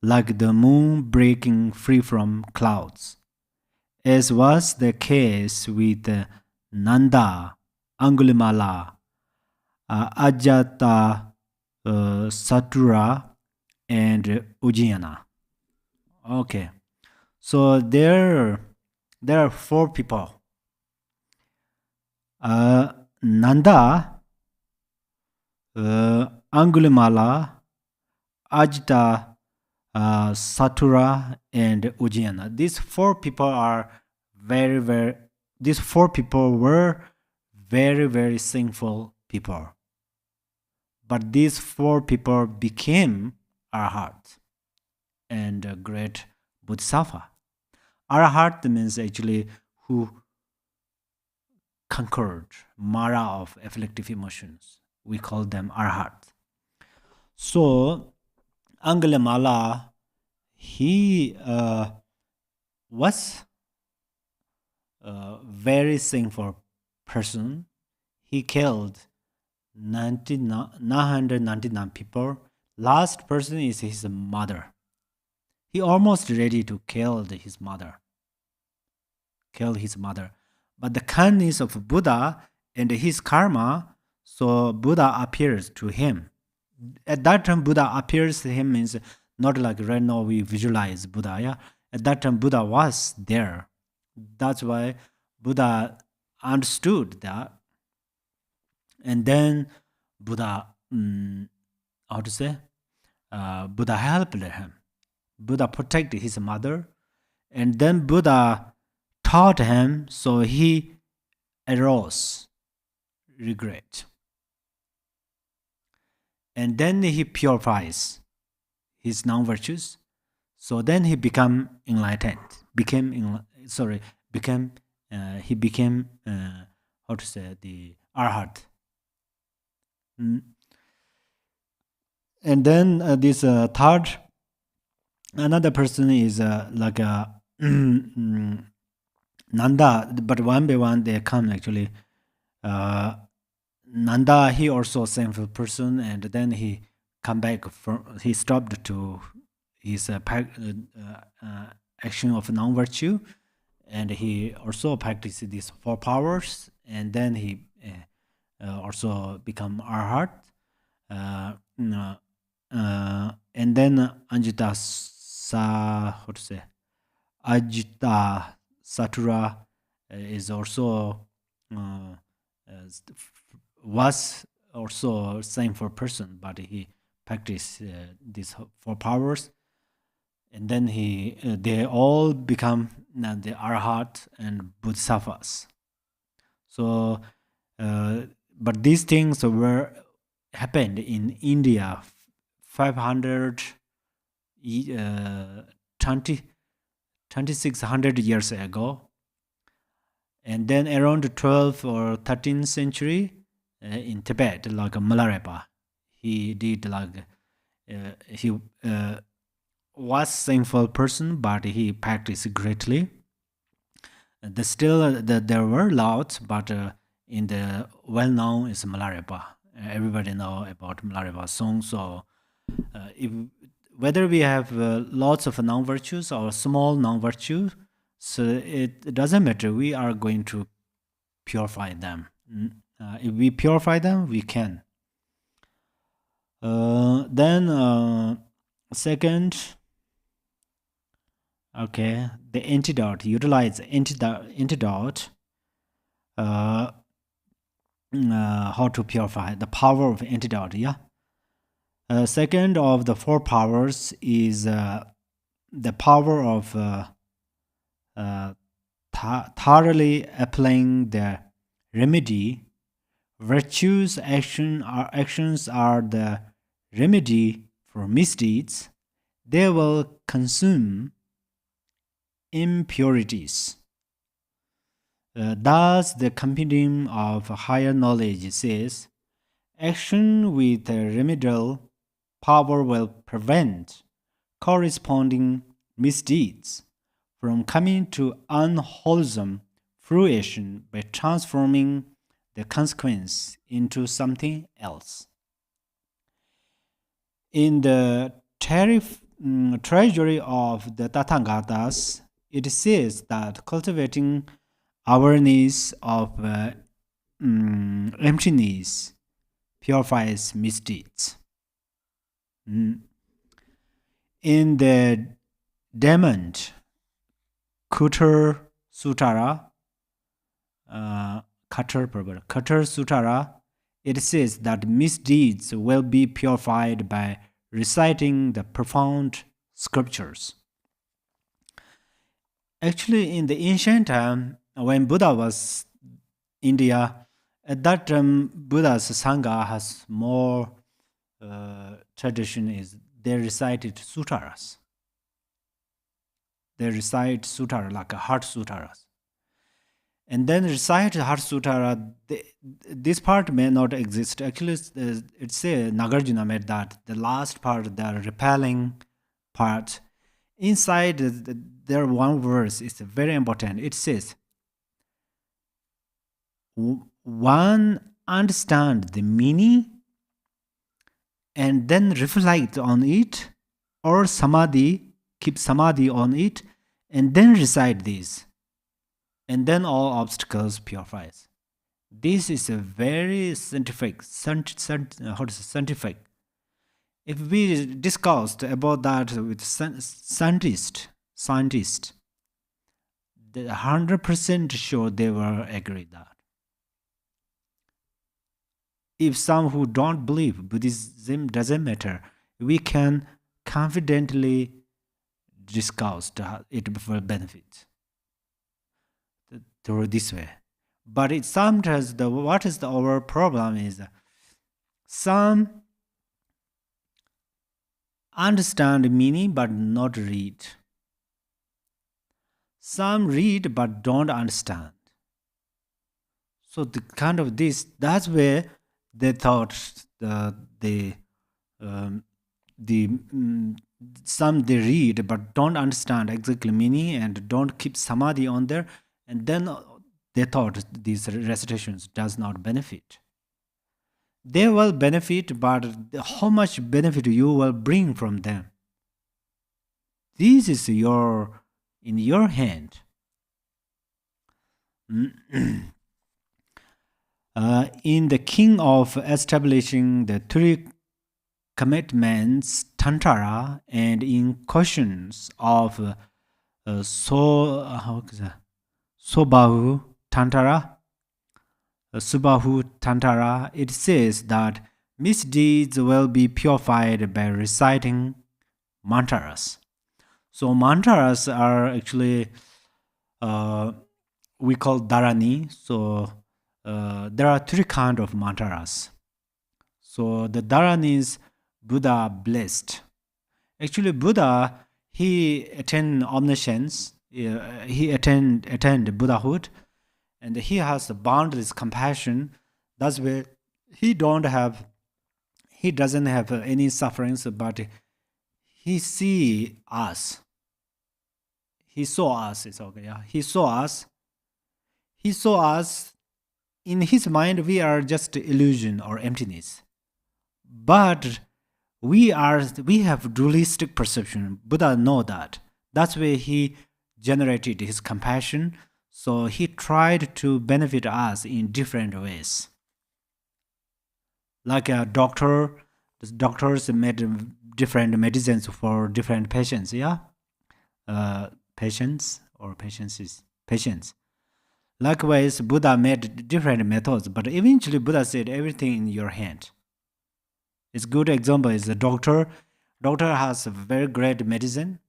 like the moon breaking free from clouds, as was the case with Nanda, Angulimala, Ajata, Satura, and Ujjayana. Okay, so there are four people. Nanda, Angulimala, Ajita, Satura, and Ujjayana. These four people are these 4 people were very, very sinful people. But these 4 people became Arhat and a great Bodhisattva. Arhat means actually who conquered Mara of afflictive emotions. We call them Arhat. So, Angulimala, he was a very sinful person. He killed 999 people. Last person is his mother. He almost ready to kill his mother. But the kindness of Buddha and his karma, so Buddha appears to him. At that time, Buddha appears to him means not like right now we visualize Buddha. Yeah? At that time, Buddha was there. That's why Buddha understood that. And then Buddha, Buddha helped him. Buddha protected his mother. And then Buddha taught him, so he arose regret. And then he purifies his non-virtues. So then he became enlightened. He became the Arhat. And then this third, another person is like a Nanda, but one by one they come actually. Nanda, he also sinful person, and then he come back he stopped to his action of non-virtue, and he also practiced these 4 powers, and then he also become Arhat. And then Ajita Satura is also was also same for person, but he practiced these 4 powers, and then they all become the Arhat and Bodhisattvas. So, but these things were happened in India 2600 years ago, and then around the 12th or 13th century in Tibet, like Milarepa, he did like he was sinful person, but he practiced greatly. There were lots, but in the well-known is Milarepa. Everybody know about Milarepa song. So whether we have lots of non-virtues or small non-virtues, so it doesn't matter. We are going to purify them. If we purify them, we can. Then second, okay, the antidote. Utilize antidote. How to purify the power of antidote? Yeah. Second of the 4 powers is the power of thoroughly applying the remedy. Virtues actions are the remedy for misdeeds. They will consume impurities. Thus, the compendium of higher knowledge says, action with a remedial power will prevent corresponding misdeeds from coming to unwholesome fruition by transforming the consequence into something else. In the treasury of the Tathagatas, it says that cultivating awareness of emptiness purifies misdeeds. In the Diamond Kutter Sutara, Kutter Sutara, it says that misdeeds will be purified by reciting the profound scriptures. Actually, in the ancient time, when Buddha was India, at that time, Buddha's Sangha has more tradition is they recited sutaras. They recite sutara like a heart sutaras. And then recite heart sutara, this part may not exist. Actually, it's Nagarjuna made that. The last part, the repelling part, inside there one verse is very important. It says, one understand the meaning and then reflect on it, or samadhi, keep samadhi on it, and then recite this, and then all obstacles purifies. This is a very scientific. If we discussed about that with scientists, the 100% sure they will agree that. If some who don't believe Buddhism doesn't matter, we can confidently discuss it will benefit through this way. But it sometimes what is our problem is some understand meaning but not read. Some read but don't understand. So the kind of this, that's where they thought some they read but don't understand exactly meaning and don't keep samadhi on there, and then they thought these recitations does not benefit. They will benefit, but how much benefit you will bring from them, this is in your hand. In the king of establishing the three commitments Tantara, and in questions of Subahu Tantara, it says that misdeeds will be purified by reciting mantras. So mantras are actually we call dharani. So there are three kinds of mantras. So the dharanis Buddha blessed. Actually, Buddha, he attained omniscience. He attained Buddhahood, and he has boundless compassion. That's why he doesn't have any sufferings, but he see us. He saw us. It's okay. Yeah, he saw us. He saw us. In his mind, we are just illusion or emptiness. But we have dualistic perception. Buddha know that. That's why he generated his compassion. So he tried to benefit us in different ways. Like a doctor, the doctors made different medicines for different patients. Yeah, patients. Likewise, Buddha made different methods, but eventually Buddha said everything in your hand. It's good example is the doctor. Doctor has a very great medicine,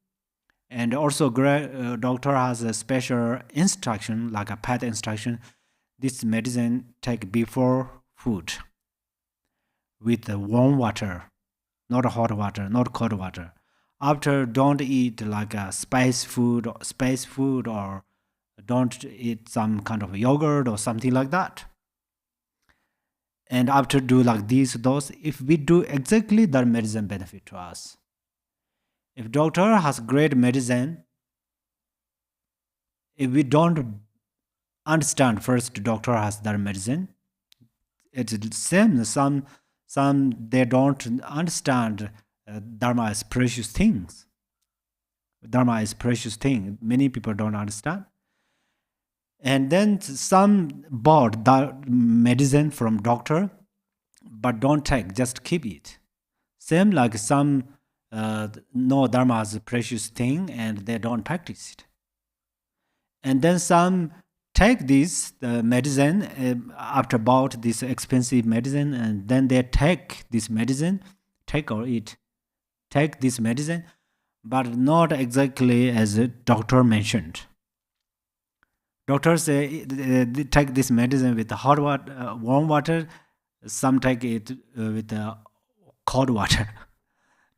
and also doctor has a special instruction, like a pet instruction. This medicine take before food with warm water, not hot water, not cold water. After, don't eat like a spice food, or don't eat some kind of yogurt or something like that. And after do like those, if we do exactly that medicine benefit to us. If doctor has great medicine, if we don't understand first doctor has that medicine, it's the same. Some they don't understand Dharma is precious things. Dharma is precious thing. Many people don't understand. And then some bought that medicine from doctor, but don't take, just keep it. Same like some know Dharma is a precious thing and they don't practice it. And then some take this medicine after bought this expensive medicine, and then they take this medicine, take this medicine, but not exactly as a doctor mentioned. Doctors say they take this medicine with hot water, warm water. Some take it with cold water.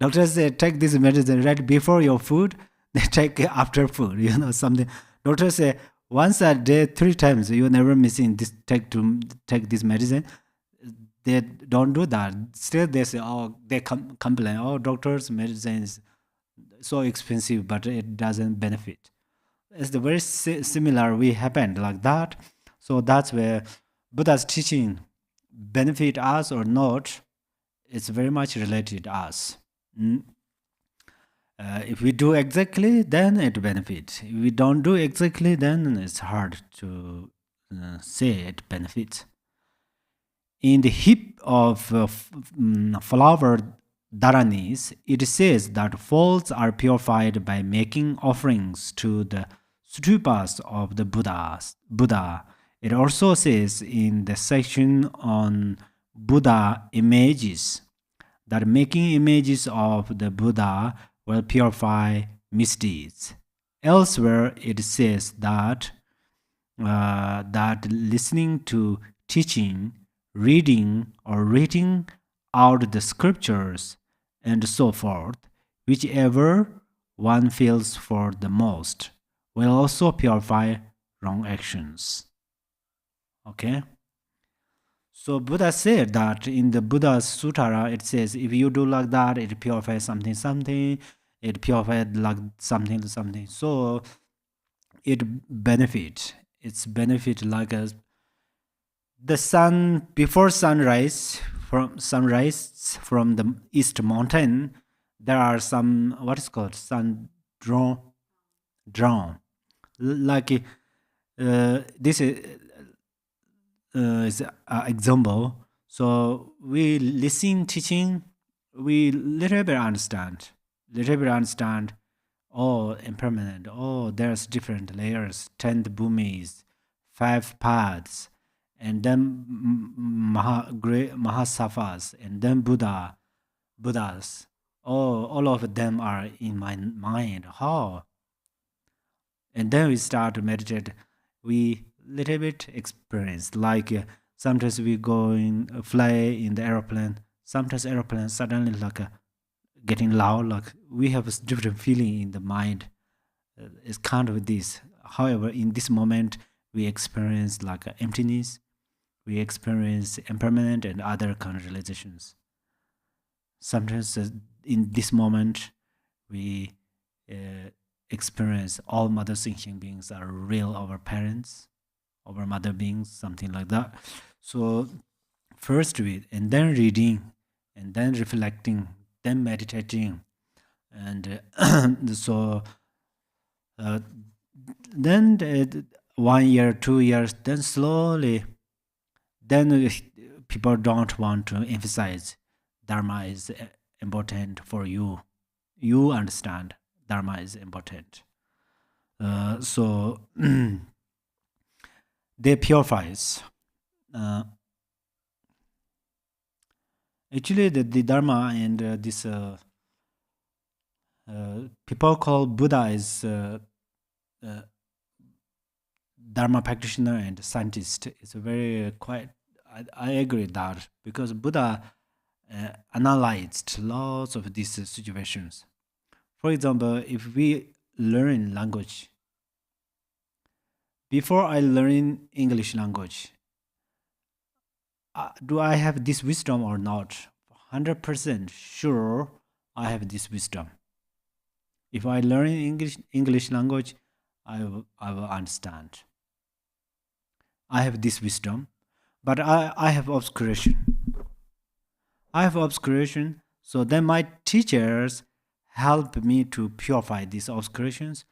Doctors say take this medicine right before your food. They take it after food. Something. Doctors say once a day, 3 times. You're never missing this. Take this medicine. They don't do that. Still, they say, they complain. Oh, doctors' medicine is so expensive, but it doesn't benefit. It's the very similar we happened like that. So that's where Buddha's teaching benefit us or not. It's very much related to us. If we do exactly, then it benefits. If we don't do exactly, then it's hard to say it benefits. In the heap of flower dharanis, it says that souls are purified by making offerings to the stupas of the Buddha. It also says in the section on Buddha images that making images of the Buddha will purify misdeeds. Elsewhere, it says that listening to teaching, reading or reading out the scriptures, and so forth, whichever one feels for the most, will also purify wrong actions. Okay? So Buddha said that in the Buddha's Sutara, it says if you do like that, it purifies something, it purifies like something. So it benefit. It's benefit like the sun before sunrise from the east mountain. There are some what is called sun drawn. Like this is an example. So we listen teaching, we little bit understand. Oh, impermanent. Oh, there's different layers, 10 bhumis, 5 paths, and then great Mahasattvas, and then Buddhas. Oh, all of them are in my mind. How? And then we start to meditate. We little bit experience, like sometimes we go in fly in the airplane. Sometimes airplane suddenly like getting loud, like we have a different feeling in the mind. It's kind of this. However, in this moment, we experience like emptiness. We experience impermanent and other kind of realizations. Sometimes in this moment, we experience all mother sentient beings are real, our parents, our mother beings, something like that. So first read, and then reading, and then reflecting, then meditating, and so then 1 year, 2 years, then slowly, then people don't want to emphasize Dharma is important for you. You understand Dharma is important. So they purifies. Actually, the Dharma and this people call Buddha is Dharma practitioner and scientist. It's a very quite. I agree with that because Buddha analyzed lots of these situations. For example, if we learn language, before I learn English language, do I have this wisdom or not? 100% sure I have this wisdom. If I learn English language, I will understand. I have this wisdom, but I have obscuration. So then my teachers help me to purify these obscurations.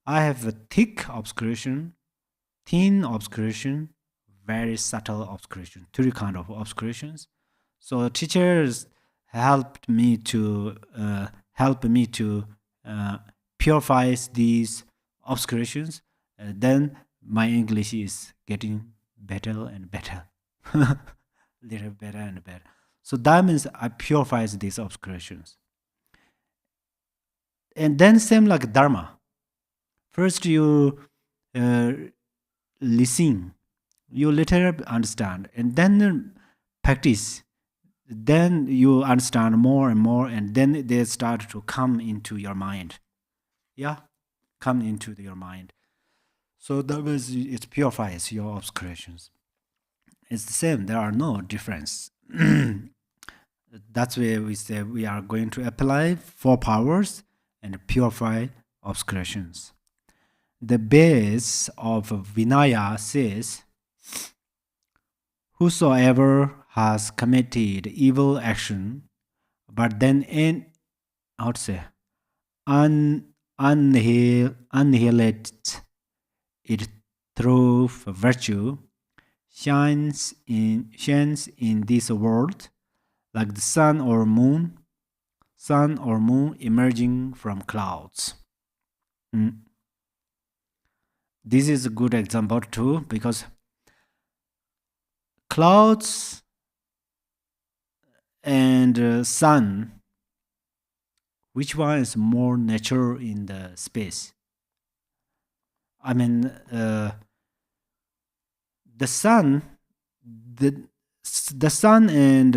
I have a thick obscuration, thin obscuration, very subtle obscuration, 3 kind of obscurations. So teachers helped me to purify these obscurations. Then my English is getting better and better, little better and better. So that means I purify these obscurations. And then same like Dharma. First you listen, you later understand, and then practice. Then you understand more and more, and then they start to come into your mind. Yeah, come into your mind. So that was it purifies your obscurations. It's the same. There are no difference. That's why we say we are going to apply 4 powers and purify obscurations. The base of Vinaya says, whosoever has committed evil action, but then how to say, annihilates it through virtue, shines in this world like the sun or moon emerging from clouds. This is a good example too, because clouds and sun, which one is more natural in the space? I mean, the sun and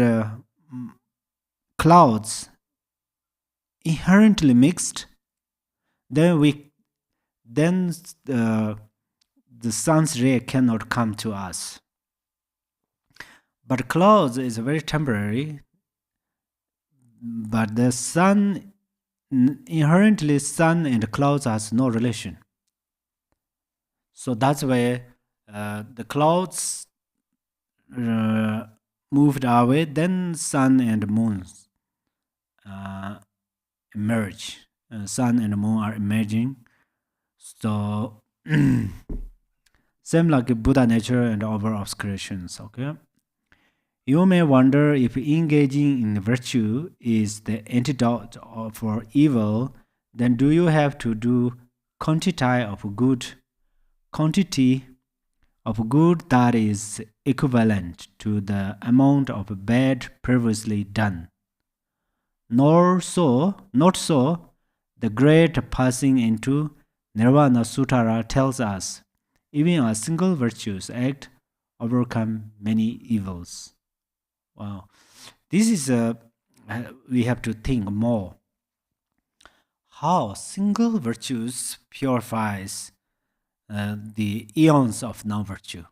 clouds inherently mixed. Then the sun's ray cannot come to us. But clouds is very temporary. But the sun, inherently sun and clouds has no relation. So that's why the clouds moved away, then sun and moons emerge. Sun and moon are emerging. So same like Buddha nature and our obscurations. Okay. You may wonder if engaging in virtue is the antidote for evil, then do you have to do quantity of good that is equivalent to the amount of bad previously done? Not so, the great passing into Nirvana Sutara tells us, even a single virtuous act overcome many evils. Wow, this is we have to think more. How single virtues purifies the eons of non-virtue.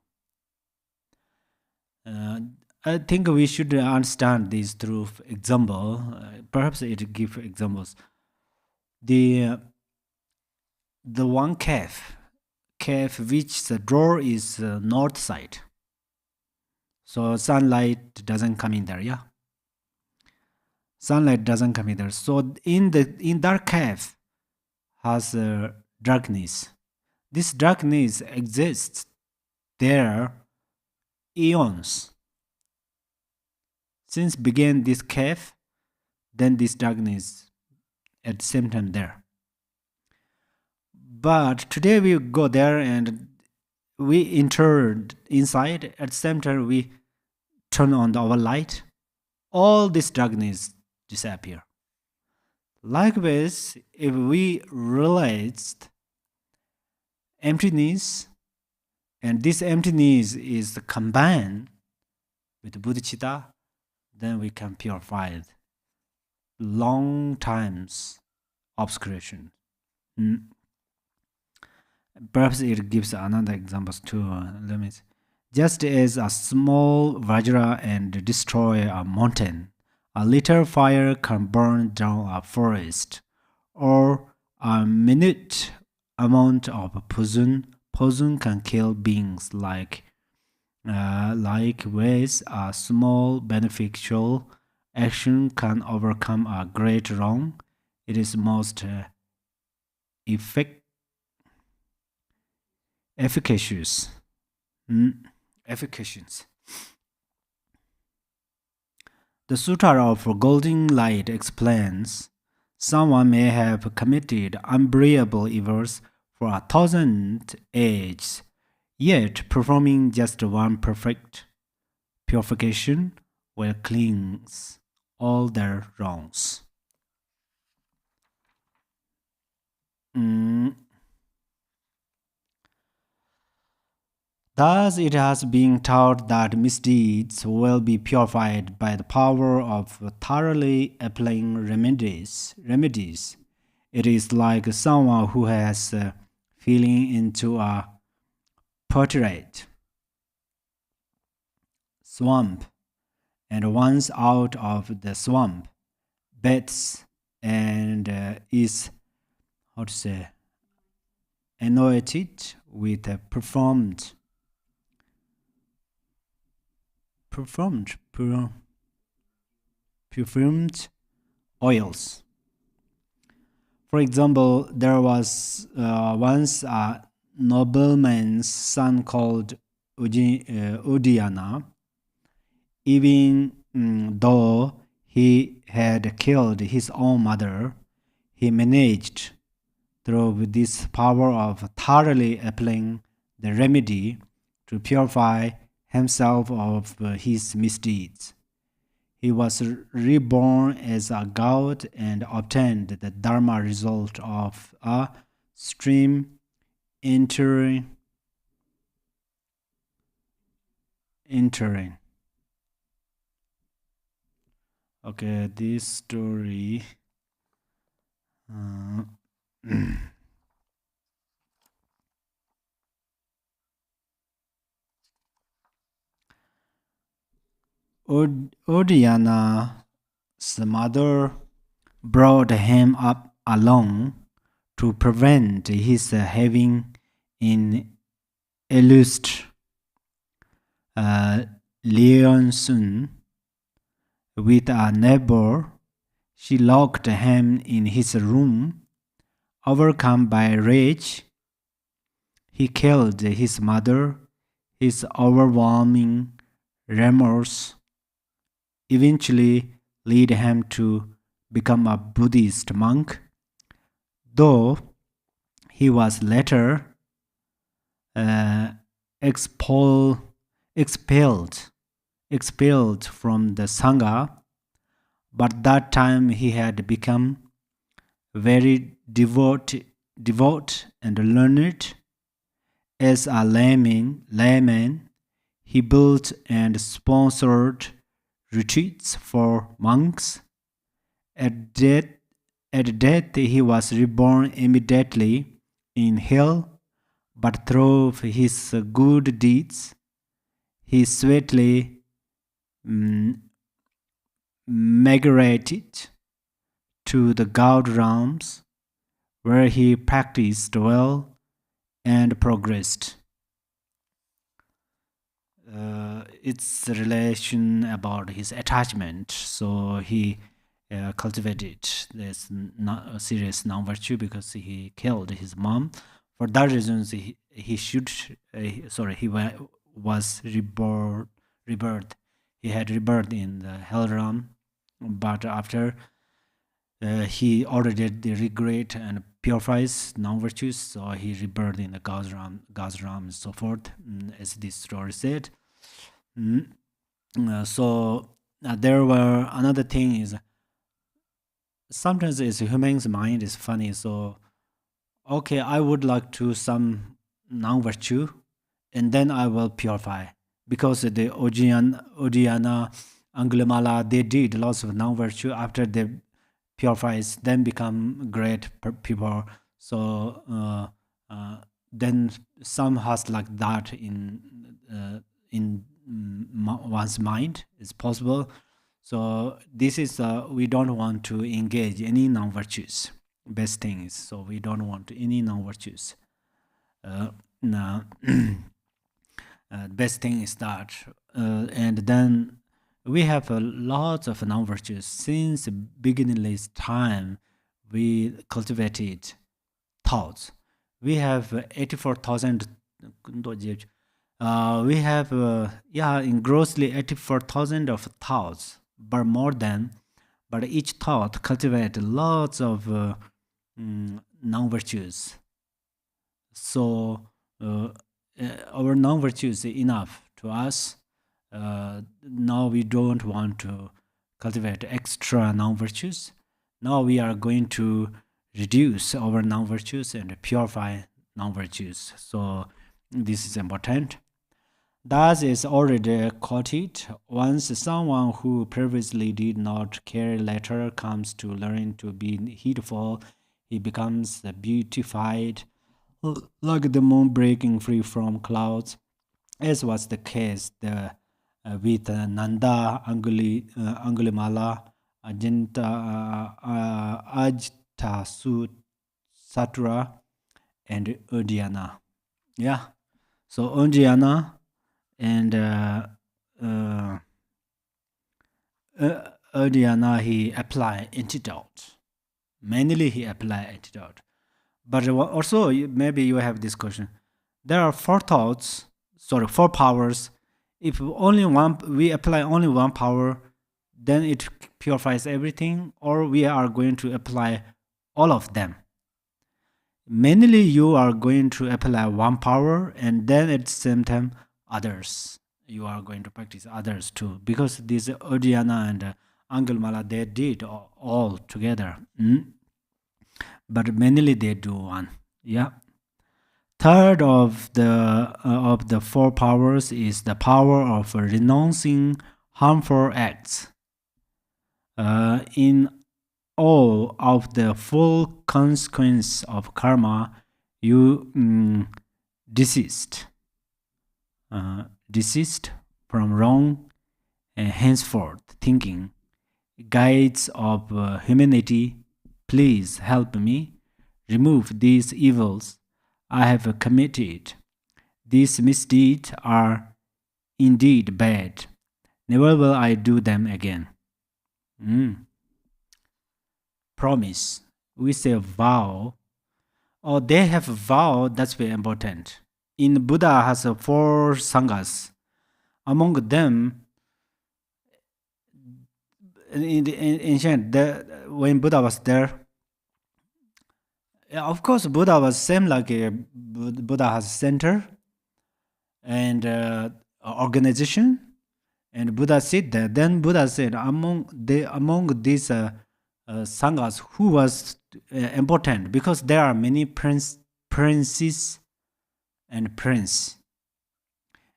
I think we should understand this through example. Perhaps it give examples. The one cave which the door is north side. So sunlight doesn't come in there, yeah. Sunlight doesn't come in there. So in that cave has darkness. This darkness exists there eons. Since began this cave, then this darkness at the same time there. But today we go there and we enter inside. At the same time we turn on our light. All this darkness disappear. Likewise, if we realized emptiness, and this emptiness is combined with bodhicitta, then we can purify it. Long times obscuration. Perhaps it gives another examples too. Let me see. Just as a small vajra and destroy a mountain, a little fire can burn down a forest, or a minute amount of poison can kill beings. Likewise, a small beneficial action can overcome a great wrong. It is most efficacious. Efficacious. The Sutra of Golden Light explains, someone may have committed unbearable evils for 1,000 ages, yet performing just one perfect purification will cleanse all their wrongs. Thus, it has been taught that misdeeds will be purified by the power of thoroughly applying remedies. It is like someone who has fallen into a portrait swamp, and once out of the swamp, bathes and is, how to say, anointed with perfumed oils. For example, there was once a nobleman's son called Udiana. Even though he had killed his own mother, he managed, through this power of thoroughly applying the remedy, to purify himself of his misdeeds. He was reborn as a god and obtained the dharma result of a stream entering. Okay, this story. Odiana's mother brought him up alone to prevent his having an illustre liaison with a neighbor. She locked him in his room. Overcome by rage, he killed his mother. His overwhelming remorse eventually led him to become a Buddhist monk, though he was later expelled from the Sangha. But that time he had become very devout and learned. As a layman, he built and sponsored retreats for monks. At death, he was reborn immediately in hell, but through his good deeds, he swiftly migrated to the God realms, where he practiced well and progressed. It's a relation about his attachment. So he cultivated this serious non-virtue because he killed his mom. For that reason, was rebirth. He had rebirth in the hell realm, but after he already did the regret and purifies non-virtues, so he rebirthed in the God's realm, and so forth, as this story said. There were another thing is sometimes it's human's mind is funny. So okay, I would like to some non-virtue, and then I will purify, because the Odiana, Angulimala, they did lots of non-virtue. After they purifies, then become great people. So then some has like that in one's mind is possible. So this is we don't want to engage any non-virtues. Best thing is, so we don't want any non-virtues. Now, best thing is that, and then we have a lot of non-virtues. Since beginningless time, we cultivated thoughts. We have 84,000. We have in grossly 84,000 of thoughts, but more than. But each thought cultivates lots of non-virtues. So our non-virtues is enough to us. Now we don't want to cultivate extra non-virtues. Now we are going to reduce our non-virtues and purify non-virtues. So this is important. Thus is already quoted. Once someone who previously did not care later comes to learn to be heedful, he becomes beautified, like the moon breaking free from clouds, as was the case with Nanda, Angulimala, Ajta Satura, and Uddiyana. Yeah. So Uddiyana and Uddiyana, he apply antidote. Mainly he apply antidote. But also, maybe you have this question. There are four powers. If only one, we apply only one power, then it purifies everything, or we are going to apply all of them. Mainly, you are going to apply one power, and then at the same time, others. You are going to practice others too, because this Uddiyana and Angulimala, they did all together. But mainly they do one. Yeah. Third of the four powers is the power of renouncing harmful acts. In all of the full consequence of karma, you desist from wrong and henceforth thinking. Guides of humanity, please help me remove these evils I have committed. These misdeeds are indeed bad. Never will I do them again. Promise. We say vow. Or they have vow, that's very important. In Buddha has 4 sanghas. Among them, in the ancient, when Buddha was there, of course, Buddha was same like Buddha has center and organization, and Buddha sit there. Then Buddha said, among these sanghas, who was important, because there are many princes and prince,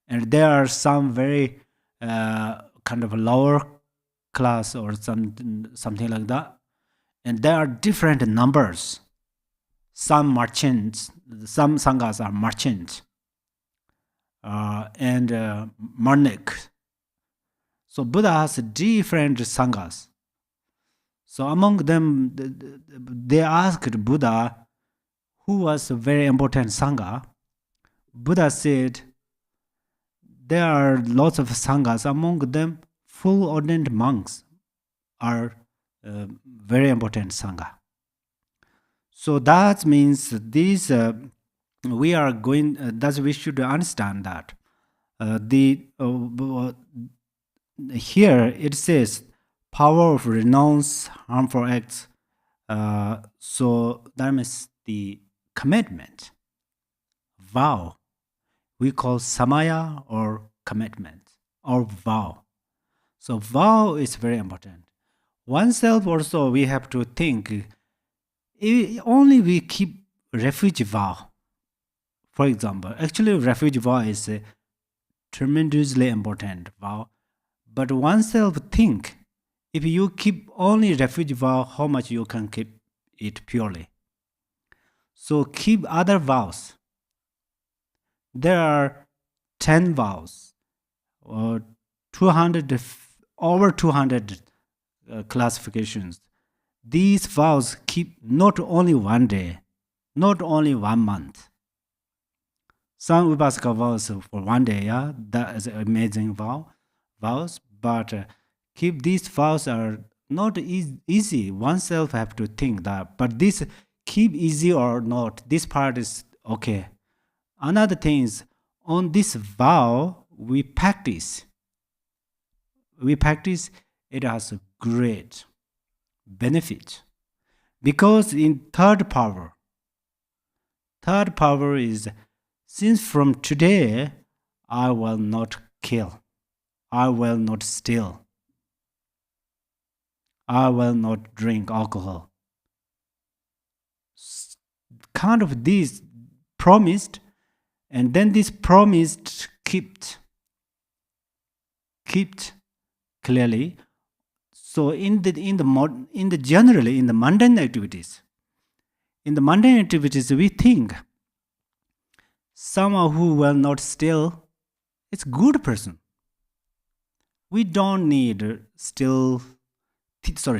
and there are some very kind of lower class or something like that, and there are different numbers. Some merchants, some sanghas are merchants, and manik. So Buddha has different sanghas. So among them, they asked Buddha, who was a very important sangha. Buddha said, there are lots of sanghas. Among them, full ordained monks are very important sangha. So that means this we are going. That we should understand that here it says power of renounce harmful acts. So that means the commitment, vow. We call samaya or commitment or vow. So vow is very important. Oneself also we have to think. Only we keep refuge vow. For example, actually refuge vow is a tremendously important vow. But oneself think, if you keep only refuge vow, how much you can keep it purely. So keep other vows. There are 10 vows, or 200, over 200 classifications. These vows keep not only one day, not only 1 month. Some Upasaka vows for 1 day, yeah, that is amazing vows. But keep these vows are not easy. Oneself have to think that. But this keep easy or not, this part is okay. Another thing is, on this vow we practice. It has a great benefit, because in third power is, since from today I will not kill, I will not steal, I will not drink alcohol. Kind of this promised, and then this promised kept. kept clearly. So generally in the mundane activities, we think someone who will not steal, it's good person. We don't need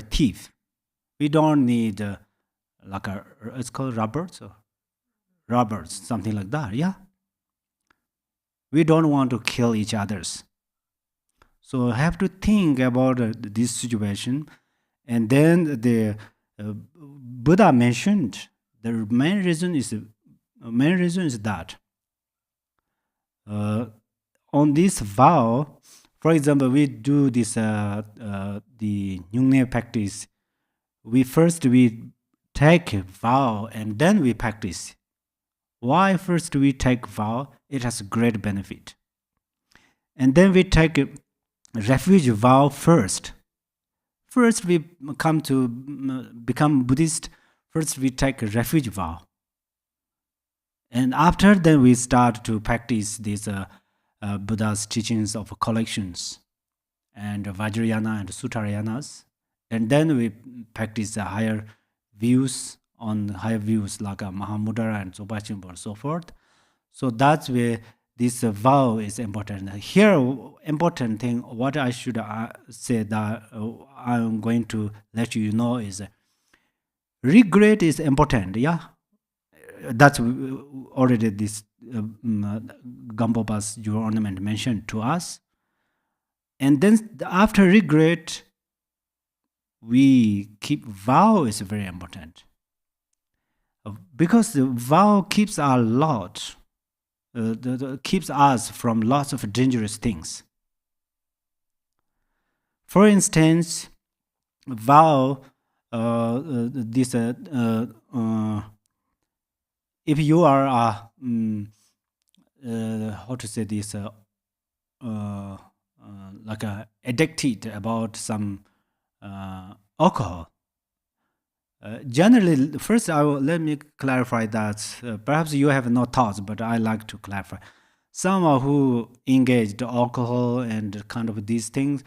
thief. We don't need it's called robbers, something like that. Yeah. We don't want to kill each others. So I have to think about this situation. And then the Buddha mentioned the main reason is that on this vow, for example, we do this the Nyungne practice. We take a vow and then we practice. Why first we take vow? It has great benefit. And then we take a refuge vow first. First we come to become Buddhist. First we take a refuge vow. And after then we start to practice these Buddha's teachings of collections and Vajrayana and Suttarayanas. And then we practice the higher views like Mahamudra and Dzogchen and so forth. So that's where this vow is important. Here, important thing, what I should say that I'm going to let you know is regret is important. Yeah, that's already this Gampopa's Your Ornament mentioned to us. And then after regret, we keep vow is very important. Because the vow keeps keeps us from lots of dangerous things. For instance, vow if you are how to say this like addicted about some alcohol. Generally, first let me clarify that perhaps you have no thoughts, but I like to clarify. Someone who engaged alcohol and kind of these things,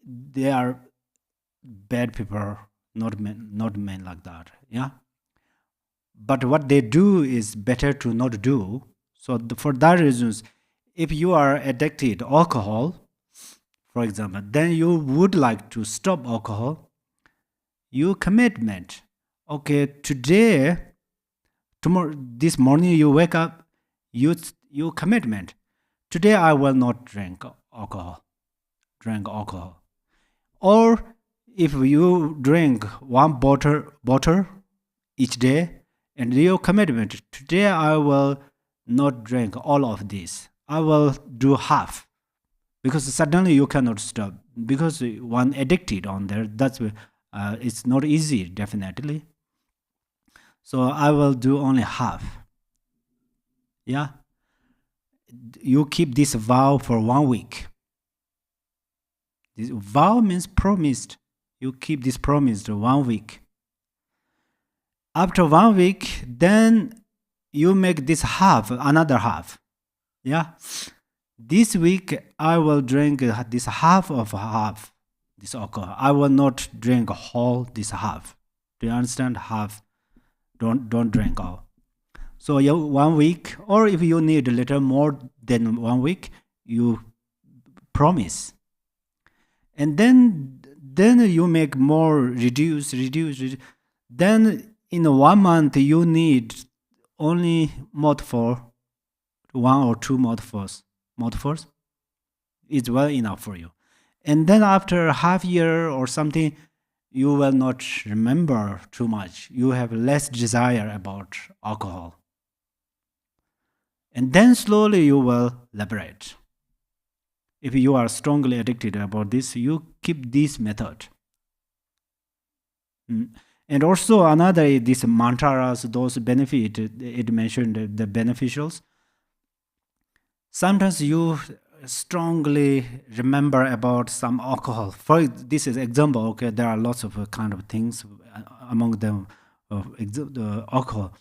they are bad people, not men like that. Yeah. But what they do is better to not do. So for that reasons, if you are addicted to alcohol, for example, then you would like to stop alcohol. Your commitment, okay, tomorrow, this morning you wake up, your commitment, today I will not drink alcohol. Or if you drink one bottle each day, and your commitment, today I will not drink all of this. I will do half. Because suddenly you cannot stop. Because one addicted on there, that's it's not easy, definitely. So I will do only half. Yeah. You keep this vow for 1 week. This vow means promised. You keep this promise for 1 week. After 1 week, then you make this half, another half. Yeah. This week I will drink this half of half. This alcohol. I will not drink whole this half. Do you understand? Half. Don't drink all. So 1 week, or if you need a little more than 1 week, you promise. And then you make more, reduce. Then in 1 month you need only metaphor, 1 or 2 metaphors. It's well enough for you. And then after a half year or something, you will not remember too much. You have less desire about alcohol. And then slowly you will liberate. If you are strongly addicted about this, you keep this method. And also another, these mantras, those benefit, it mentioned the beneficials. Sometimes you strongly remember about some alcohol. For this is example, okay, there are lots of kind of things, among them the alcohol.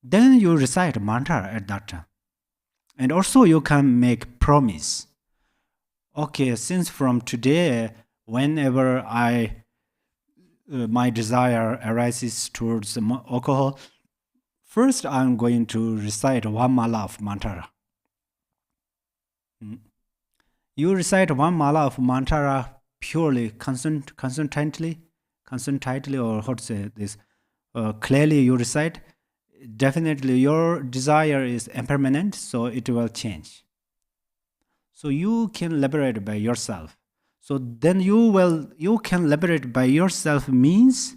Then you recite mantra at that time. And also you can make promise. okay, since from today, whenever my desire arises towards alcohol, first I'm going to recite one mala of mantra. You recite one mala of mantra purely, concentrately, or how to say this, clearly you recite, definitely your desire is impermanent, so it will change. So you can liberate by yourself. So then you can liberate by yourself means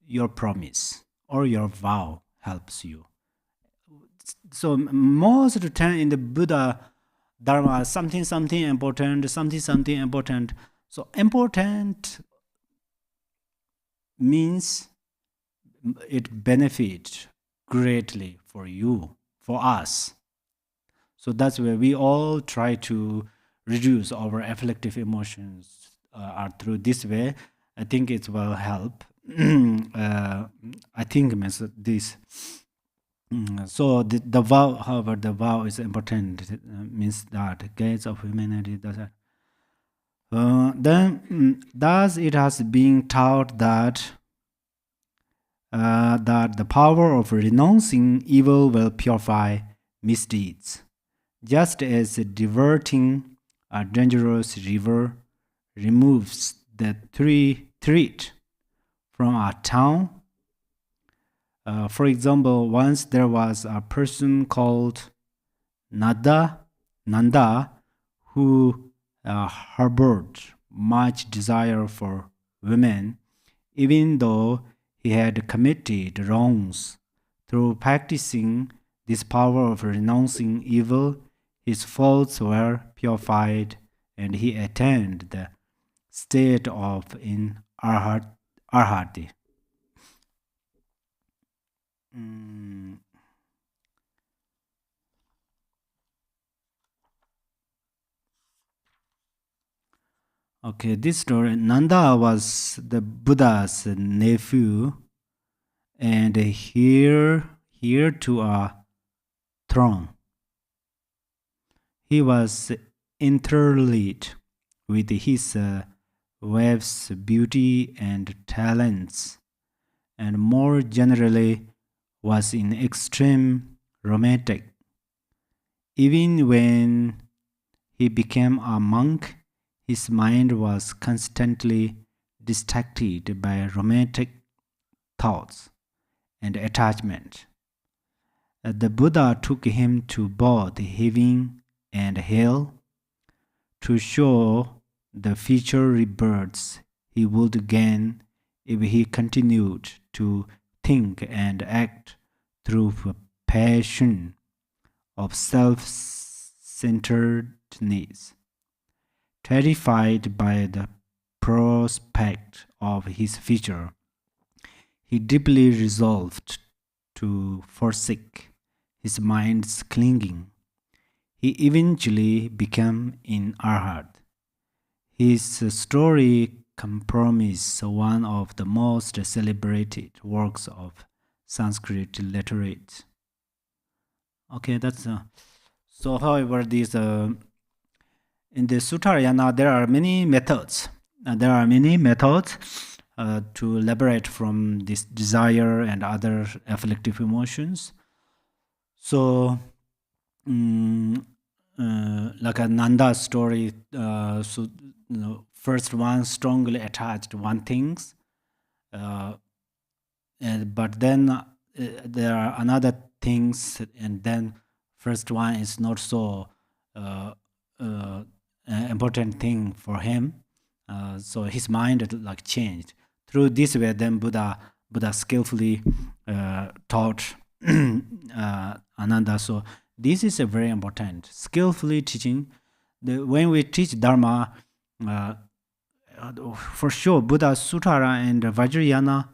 your promise or your vow helps you. So most of the time in the Buddha Dharma, something important, something important. So important means it benefits greatly for you, for us. So that's where we all try to reduce our afflictive emotions through this way. I think it will help. I think means this. So the vow, however, the vow is important. It means that gates of humanity does that. Then thus it has been taught that that the power of renouncing evil will purify misdeeds, just as diverting a dangerous river removes the threat from a town. For example, once there was a person called Nanda who harbored much desire for women, even though he had committed wrongs. Through practicing this power of renouncing evil, his faults were purified and he attained the state of in arhati. Okay, this story, Nanda was the Buddha's nephew and heir to a throne. He was enthralled with his wife's beauty and talents, and more generally was in extreme romantic. Even when he became a monk, his mind was constantly distracted by romantic thoughts and attachment. The Buddha took him to both heaven and hell to show the future rebirths he would gain if he continued to think and act through passion of self-centeredness. Terrified by the prospect of his future, he deeply resolved to forsake his mind's clinging. He eventually became in arhat. His story comprises one of the most celebrated works of Sanskrit literature. Okay, that's so. However, these in the Suttarayana there are many methods. To liberate from this desire and other afflictive emotions. So, like a Nanda story, first one strongly attached one things, but then there are another things, and then first one is not so important thing for him. So his mind like changed. Through this way, then Buddha skillfully taught Ananda. So this is a very important skillfully teaching. When we teach Dharma, for sure, Buddha Suttara and Vajrayana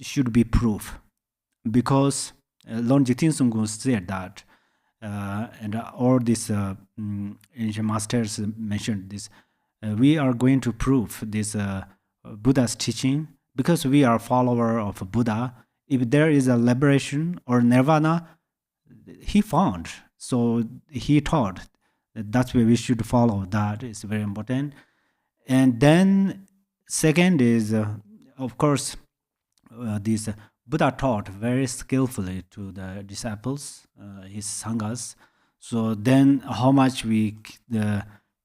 should be proof, because Lord Jigten Sungkun said that, and all these ancient masters mentioned this. We are going to prove this Buddha's teaching because we are follower of Buddha. If there is a liberation or nirvana, he found. So he taught That's where we should follow. That is very important. And then second is, of course, this Buddha taught very skillfully to the disciples, his sanghas. So then how much we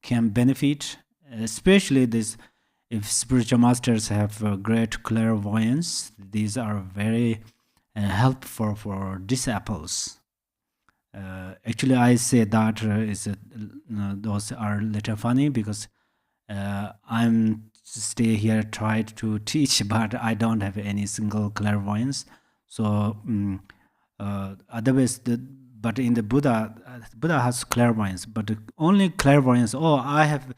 can benefit, especially this, if spiritual masters have great clairvoyance, these are very helpful for disciples. Actually, I say that those are a little funny because I'm stay here tried to teach, but I don't have any single clairvoyance. So otherwise, but in the Buddha, Buddha has clairvoyance, but the only clairvoyance. Oh, I have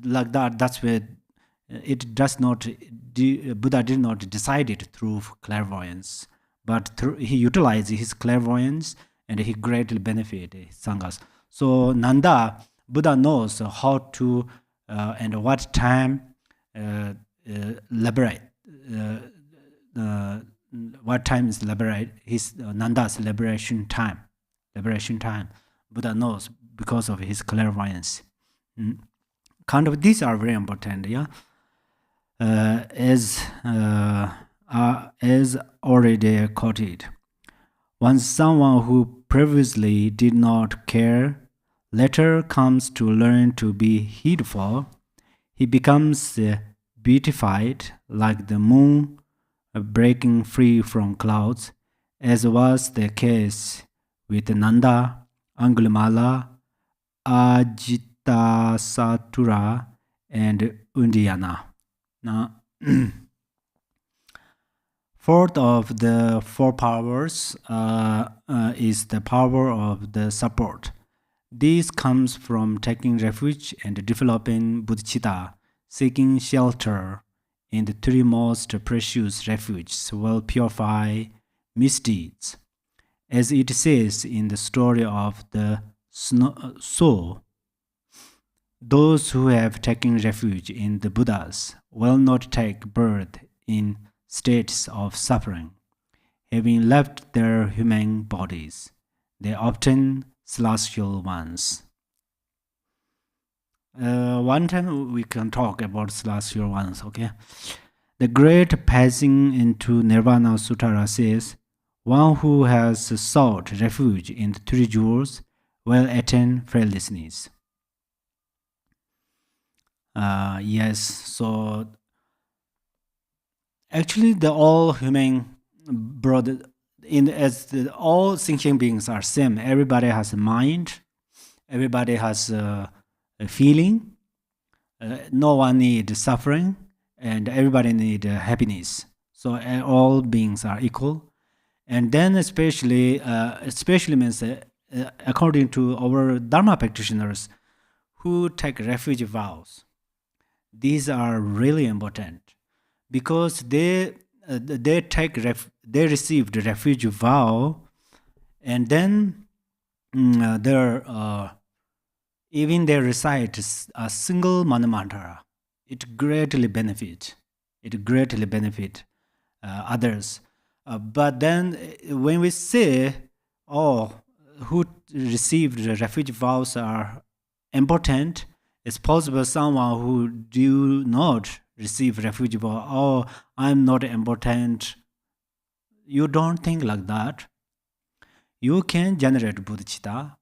like that. That's where it does not. Buddha did not decide it through clairvoyance, but he utilized his clairvoyance and he greatly benefited sanghas. So Nanda, Buddha knows how to and what time liberate. What time is liberate? His Nanda's liberation time. Liberation time. Buddha knows because of his clairvoyance. Kind of these are very important. Yeah. As already quoted, once someone who previously did not care later comes to learn to be heedful, he becomes beatified like the moon breaking free from clouds, as was the case with Nanda, Angulimala, Ajitasattura, and Undiyana. Now, fourth of the four powers is the power of the support. This comes from taking refuge and developing bodhicitta, seeking shelter in the three most precious refuges will purify misdeeds. As it says in the story of the soul, those who have taken refuge in the Buddhas will not take birth in states of suffering. Having left their human bodies, they obtain celestial ones. One time we can talk about celestial ones, okay? The Great Passing into Nirvana Sutta says, one who has sought refuge in the three jewels will attain fearlessness. Yes, so actually the all human brother, all thinking beings are same. Everybody has a mind, everybody has a feeling, no one needs suffering, and everybody needs happiness. So all beings are equal. And then especially means according to our Dharma practitioners who take refuge vows, these are really important because they received the refuge vow, and then even they recite a single mantra. It greatly benefit others. But then when we say, oh, who received the refuge vows are important, it's possible someone who do not receive refuge vow, oh, I'm not important. You don't think like that. You can generate bodhicitta.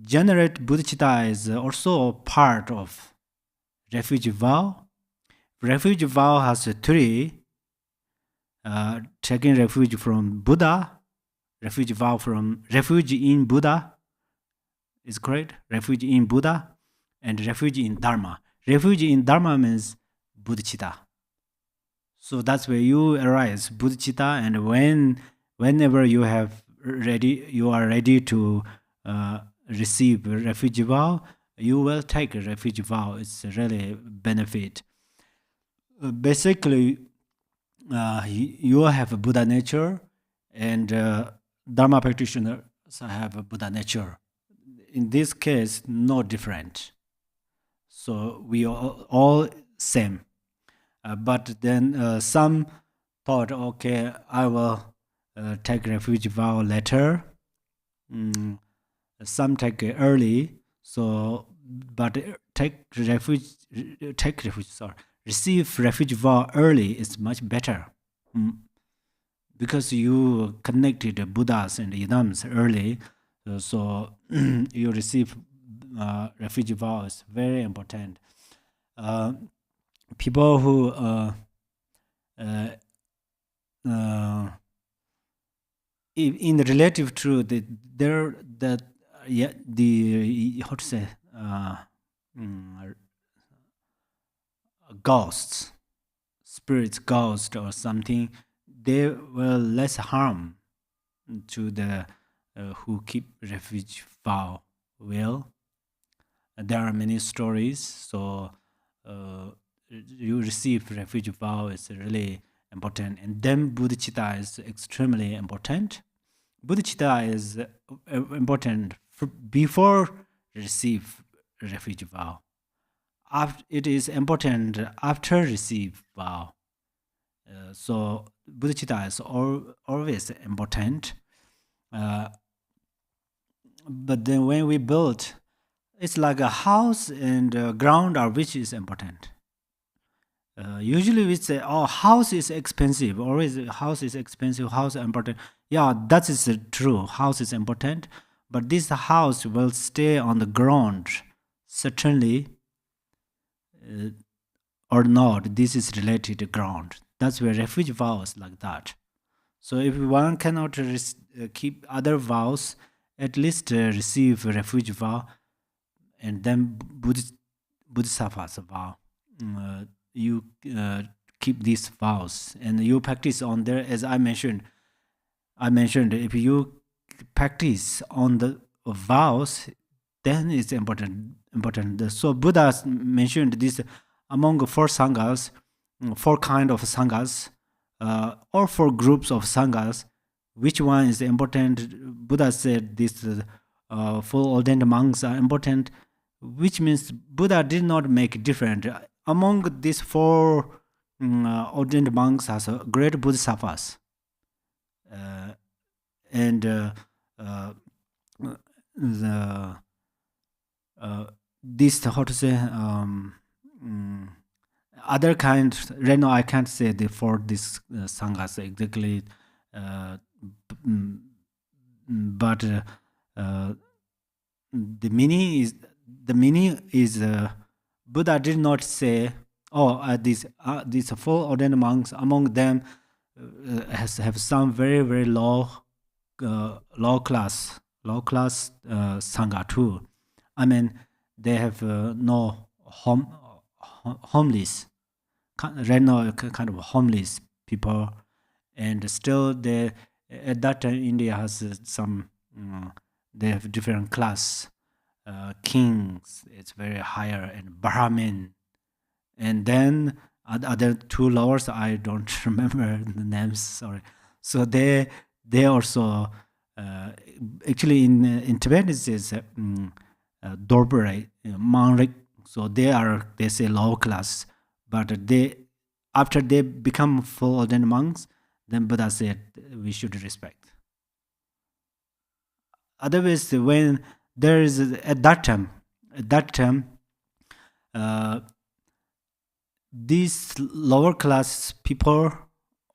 Generate bodhicitta is also part of refuge vow. Refuge vow has three. Taking refuge from Buddha, refuge vow from refuge in Buddha is correct. Refuge in Buddha and refuge in Dharma. Refuge in Dharma means bodhicitta. So that's where you arise bodhicitta, and whenever you are ready to receive a refuge vow, you will take a refuge vow. It's really benefit. Basically, you have a Buddha nature, and Dharma practitioners have a Buddha nature. In this case, no different. So we are all same. But then some thought, okay, I will take refuge vow later. Some take early, so but receive refuge vow early is much better. Because you connected the Buddhas and Idams early, so you receive refuge vow is very important. People who in the relative truth, the how to say ghosts, spirits, ghosts or something, they will less harm to the who keep refuge vow. Well, there are many stories, so you receive refuge vow is really important, and then bodhicitta is extremely important. Bodhicitta is important before receive refuge vow. It is important after receive vow. So bodhicitta is always important. But then when we build, it's like a house and ground are which is important. Usually we say, oh, house is expensive. Always house is expensive, house is important. Yeah, that is true. House is important. But this house will stay on the ground, certainly, or not. This is related to ground. That's where refuge vows like that. So if one cannot keep other vows, at least receive refuge vow, and then Bodhisattva's vow. You keep these vows and you practice on there. As I mentioned, if you practice on the vows, then it's important. So Buddha mentioned this among 4 sanghas, 4 kind of sanghas, or 4 groups of sanghas. Which one is important? Buddha said this full ordained monks are important, which means Buddha did not make different. Among these 4 ordained monks has a great bodhisattvas. This, how to say, other kind, right now I can't say for this sanghas exactly, but the meaning is Buddha did not say, oh, these 4 ordained monks, among them have some very, very low class sangha too. I mean, they have no homeless, right now kind of homeless people, and still they at that time India has some they have different class. Kings, it's very higher, and Brahmin, and then other 2 lords, I don't remember the names, sorry. So they also actually in Tibet it says Dorpare, Manrik. So they say low class, but after they become full ordained monks, then Buddha said we should respect. Otherwise, when there is at that time, these lower class people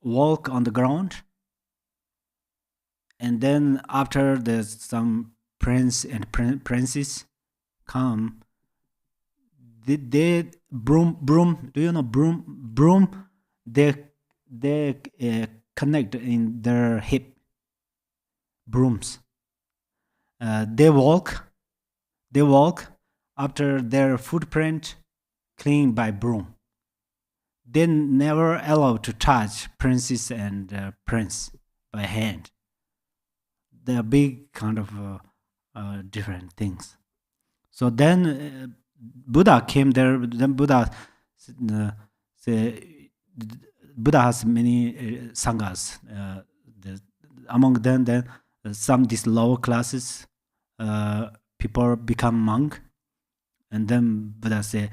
walk on the ground, and then after there's some prince and princess come, they broom. Do you know broom? They connect in their hip, brooms. They walk after their footprint cleaned by broom. They never allowed to touch princess and prince by hand. They are big kind of different things. So then Buddha came there. Then Buddha Buddha has many sanghas. Among them, then some these lower classes people become monk, and then Buddha say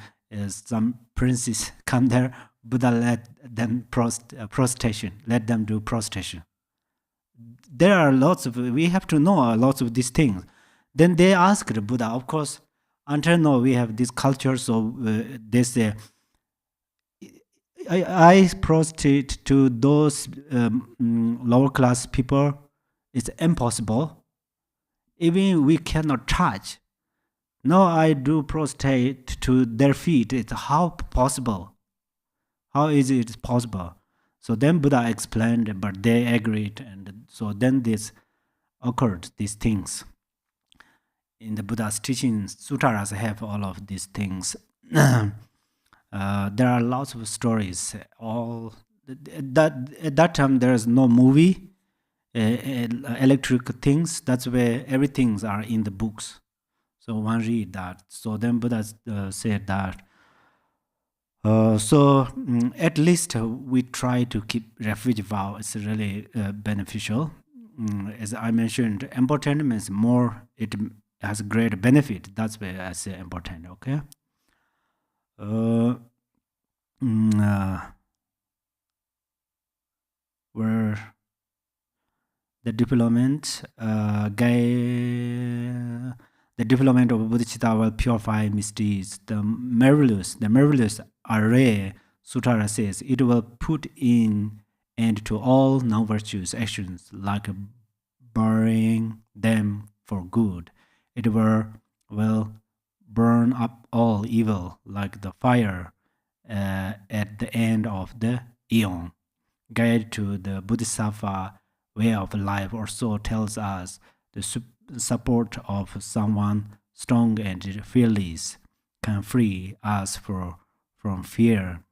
some princes come there. Buddha let them prostration. Let them do prostration. There are lots of. We have to know lots of these things. Then they asked the Buddha, of course, until now we have this culture, so they say, I prostrate to those lower class people, it's impossible. Even we cannot touch. No, I do prostrate to their feet. It's how possible? How is it possible? So then Buddha explained, but they agreed, and so then this occurred, these things. In the Buddha's teachings, sutras have all of these things. There are lots of stories. All at that time there is no movie, electric things. That's where everything's are in the books. So one read that. So then Buddha said that. At least we try to keep refuge vow. It's really beneficial. As I mentioned, important means more. It has a great benefit. That's why I say important. Okay. Where the development, the development of bodhicitta will purify mysteries. The marvelous array, Suttara says, it will put in end to all non-virtuous actions, like burying them for good. It will burn up all evil, like the fire at the end of the eon. Guide to the Bodhisattva way of life also tells us the support of someone strong and fearless can free us from fear.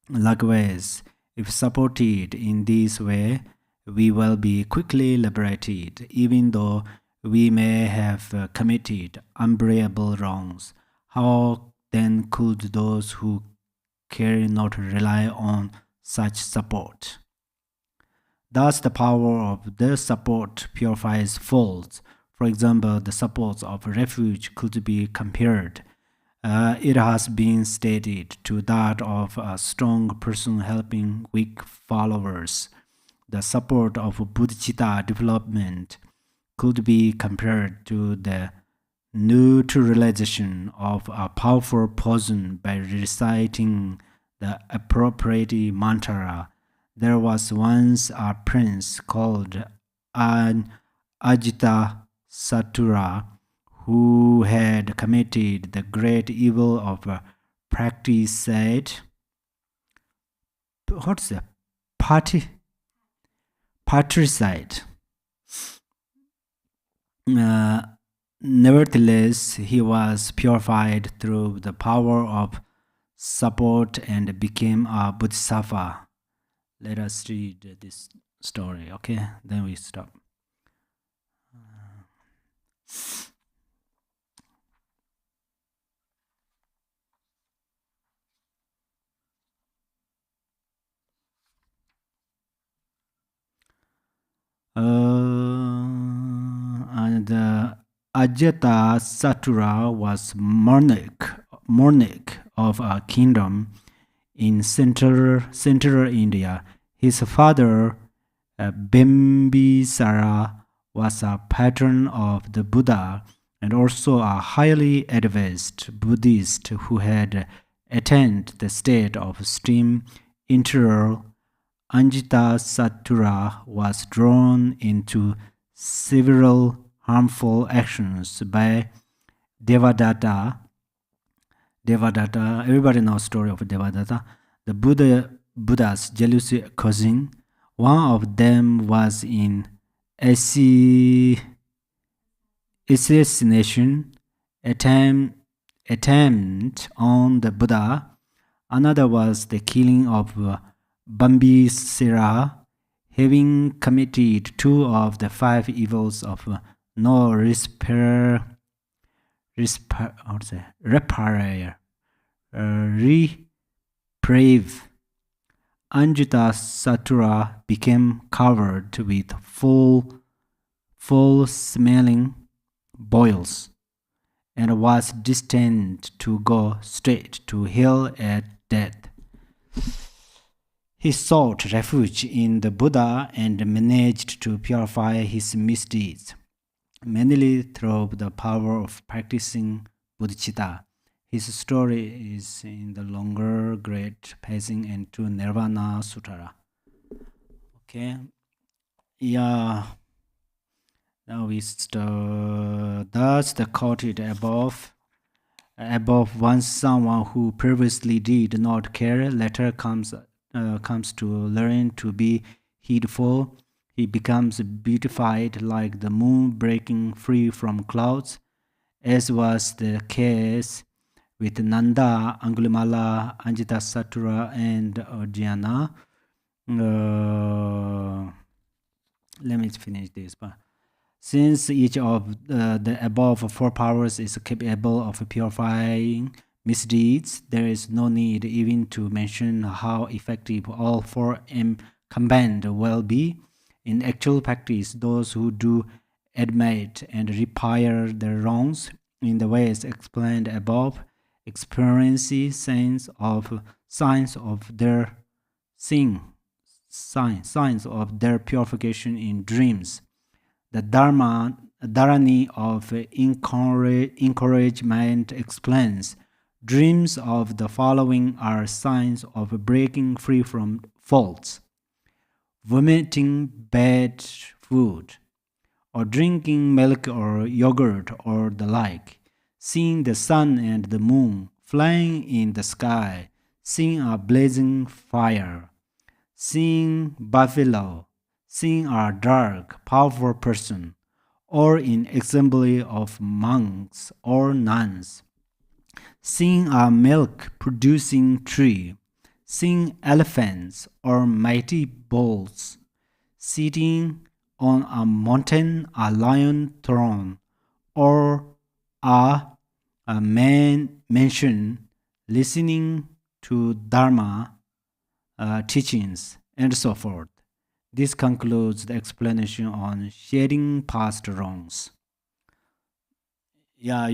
Likewise, if supported in this way, we will be quickly liberated, even though we may have committed unbearable wrongs. How then could those who care not rely on such support? Thus, the power of the support purifies faults. For example, the supports of refuge could be compared. It has been stated to that of a strong person helping weak followers. The support of bodhicitta development could be compared to the neutralization of a powerful poison by reciting the appropriate mantra. There was once a prince called Ajita Satura who had committed the great evil of practicide. What's that? Patricide. Nevertheless, he was purified through the power of support and became a bodhisattva. Let us read this story, okay? Then we stop. And Ajata Satura was monarch of a kingdom in central India. His father, Bimbisara, was a patron of the Buddha and also a highly advanced Buddhist who had attained the state of extreme interior. Anjita Satura was drawn into several harmful actions by Devadatta. Everybody knows the story of Devadatta, the Buddha's jealousy cousin. One of them was in assassination attempt on the Buddha. Another was the killing of Bambisara, having committed 2 of the 5 evils of no reprieve. Anjita Satura became covered with foul-smelling boils and was destined to go straight to hell at death. He sought refuge in the Buddha and managed to purify his misdeeds. mainly through the power of practicing bodhicitta. His story is in the longer great passing into Nirvana Sutra. Okay, yeah. Now we thus the quoted above. Once someone who previously did not care later comes to learn to be heedful. He becomes beatified like the moon breaking free from clouds, as was the case with Nanda, Angulimala, Anjitasatura, and Jnana. Let me finish this. But since each of the above four powers is capable of purifying misdeeds, there is no need even to mention how effective all four combined will be. In actual practice, those who do admit and repair their wrongs in the ways explained above experience signs of their signs of their purification in dreams. The Dharani of encouragement explains, dreams of the following are signs of breaking free from faults: vomiting bad food, or drinking milk or yogurt or the like, seeing the sun and the moon, flying in the sky, seeing a blazing fire, seeing buffalo, seeing a dark, powerful person, or in assembly of monks or nuns, seeing a milk-producing tree, seeing elephants or mighty bulls, sitting on a mountain, a lion throne, or a mansion, listening to Dharma teachings, and so forth. This concludes the explanation on shedding past wrongs. Yeah,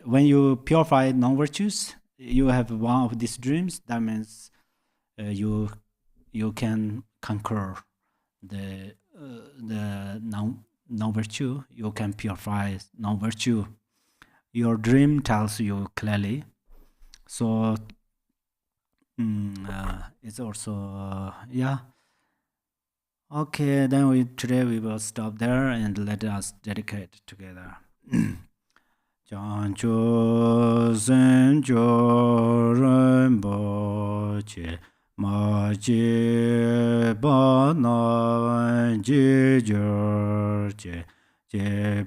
when you purify non-virtues, you have one of these dreams. That means you can conquer the non-virtue. You can purify non-virtue. Your dream tells you clearly. So it's also yeah. Okay, then today we will stop there and let us dedicate together. Chancho sencho rembo che ma che ba na je jor che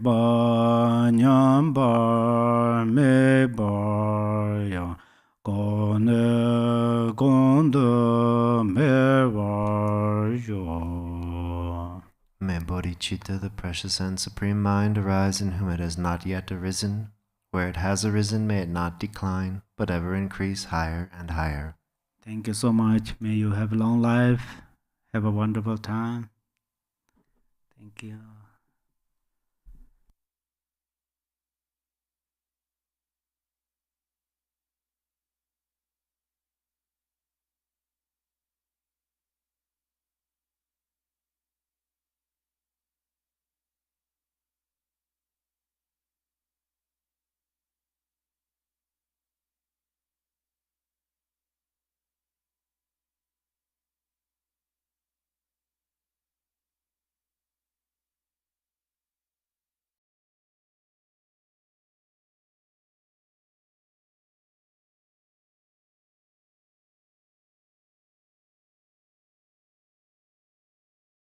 ba nyam ba me ba ya gone gondo me ba yo. May bodhicitta, the precious and supreme mind, arise in whom it has not yet arisen. Where it has arisen, may it not decline, but ever increase higher and higher. Thank you so much. May you have a long life. Have a wonderful time. Thank you.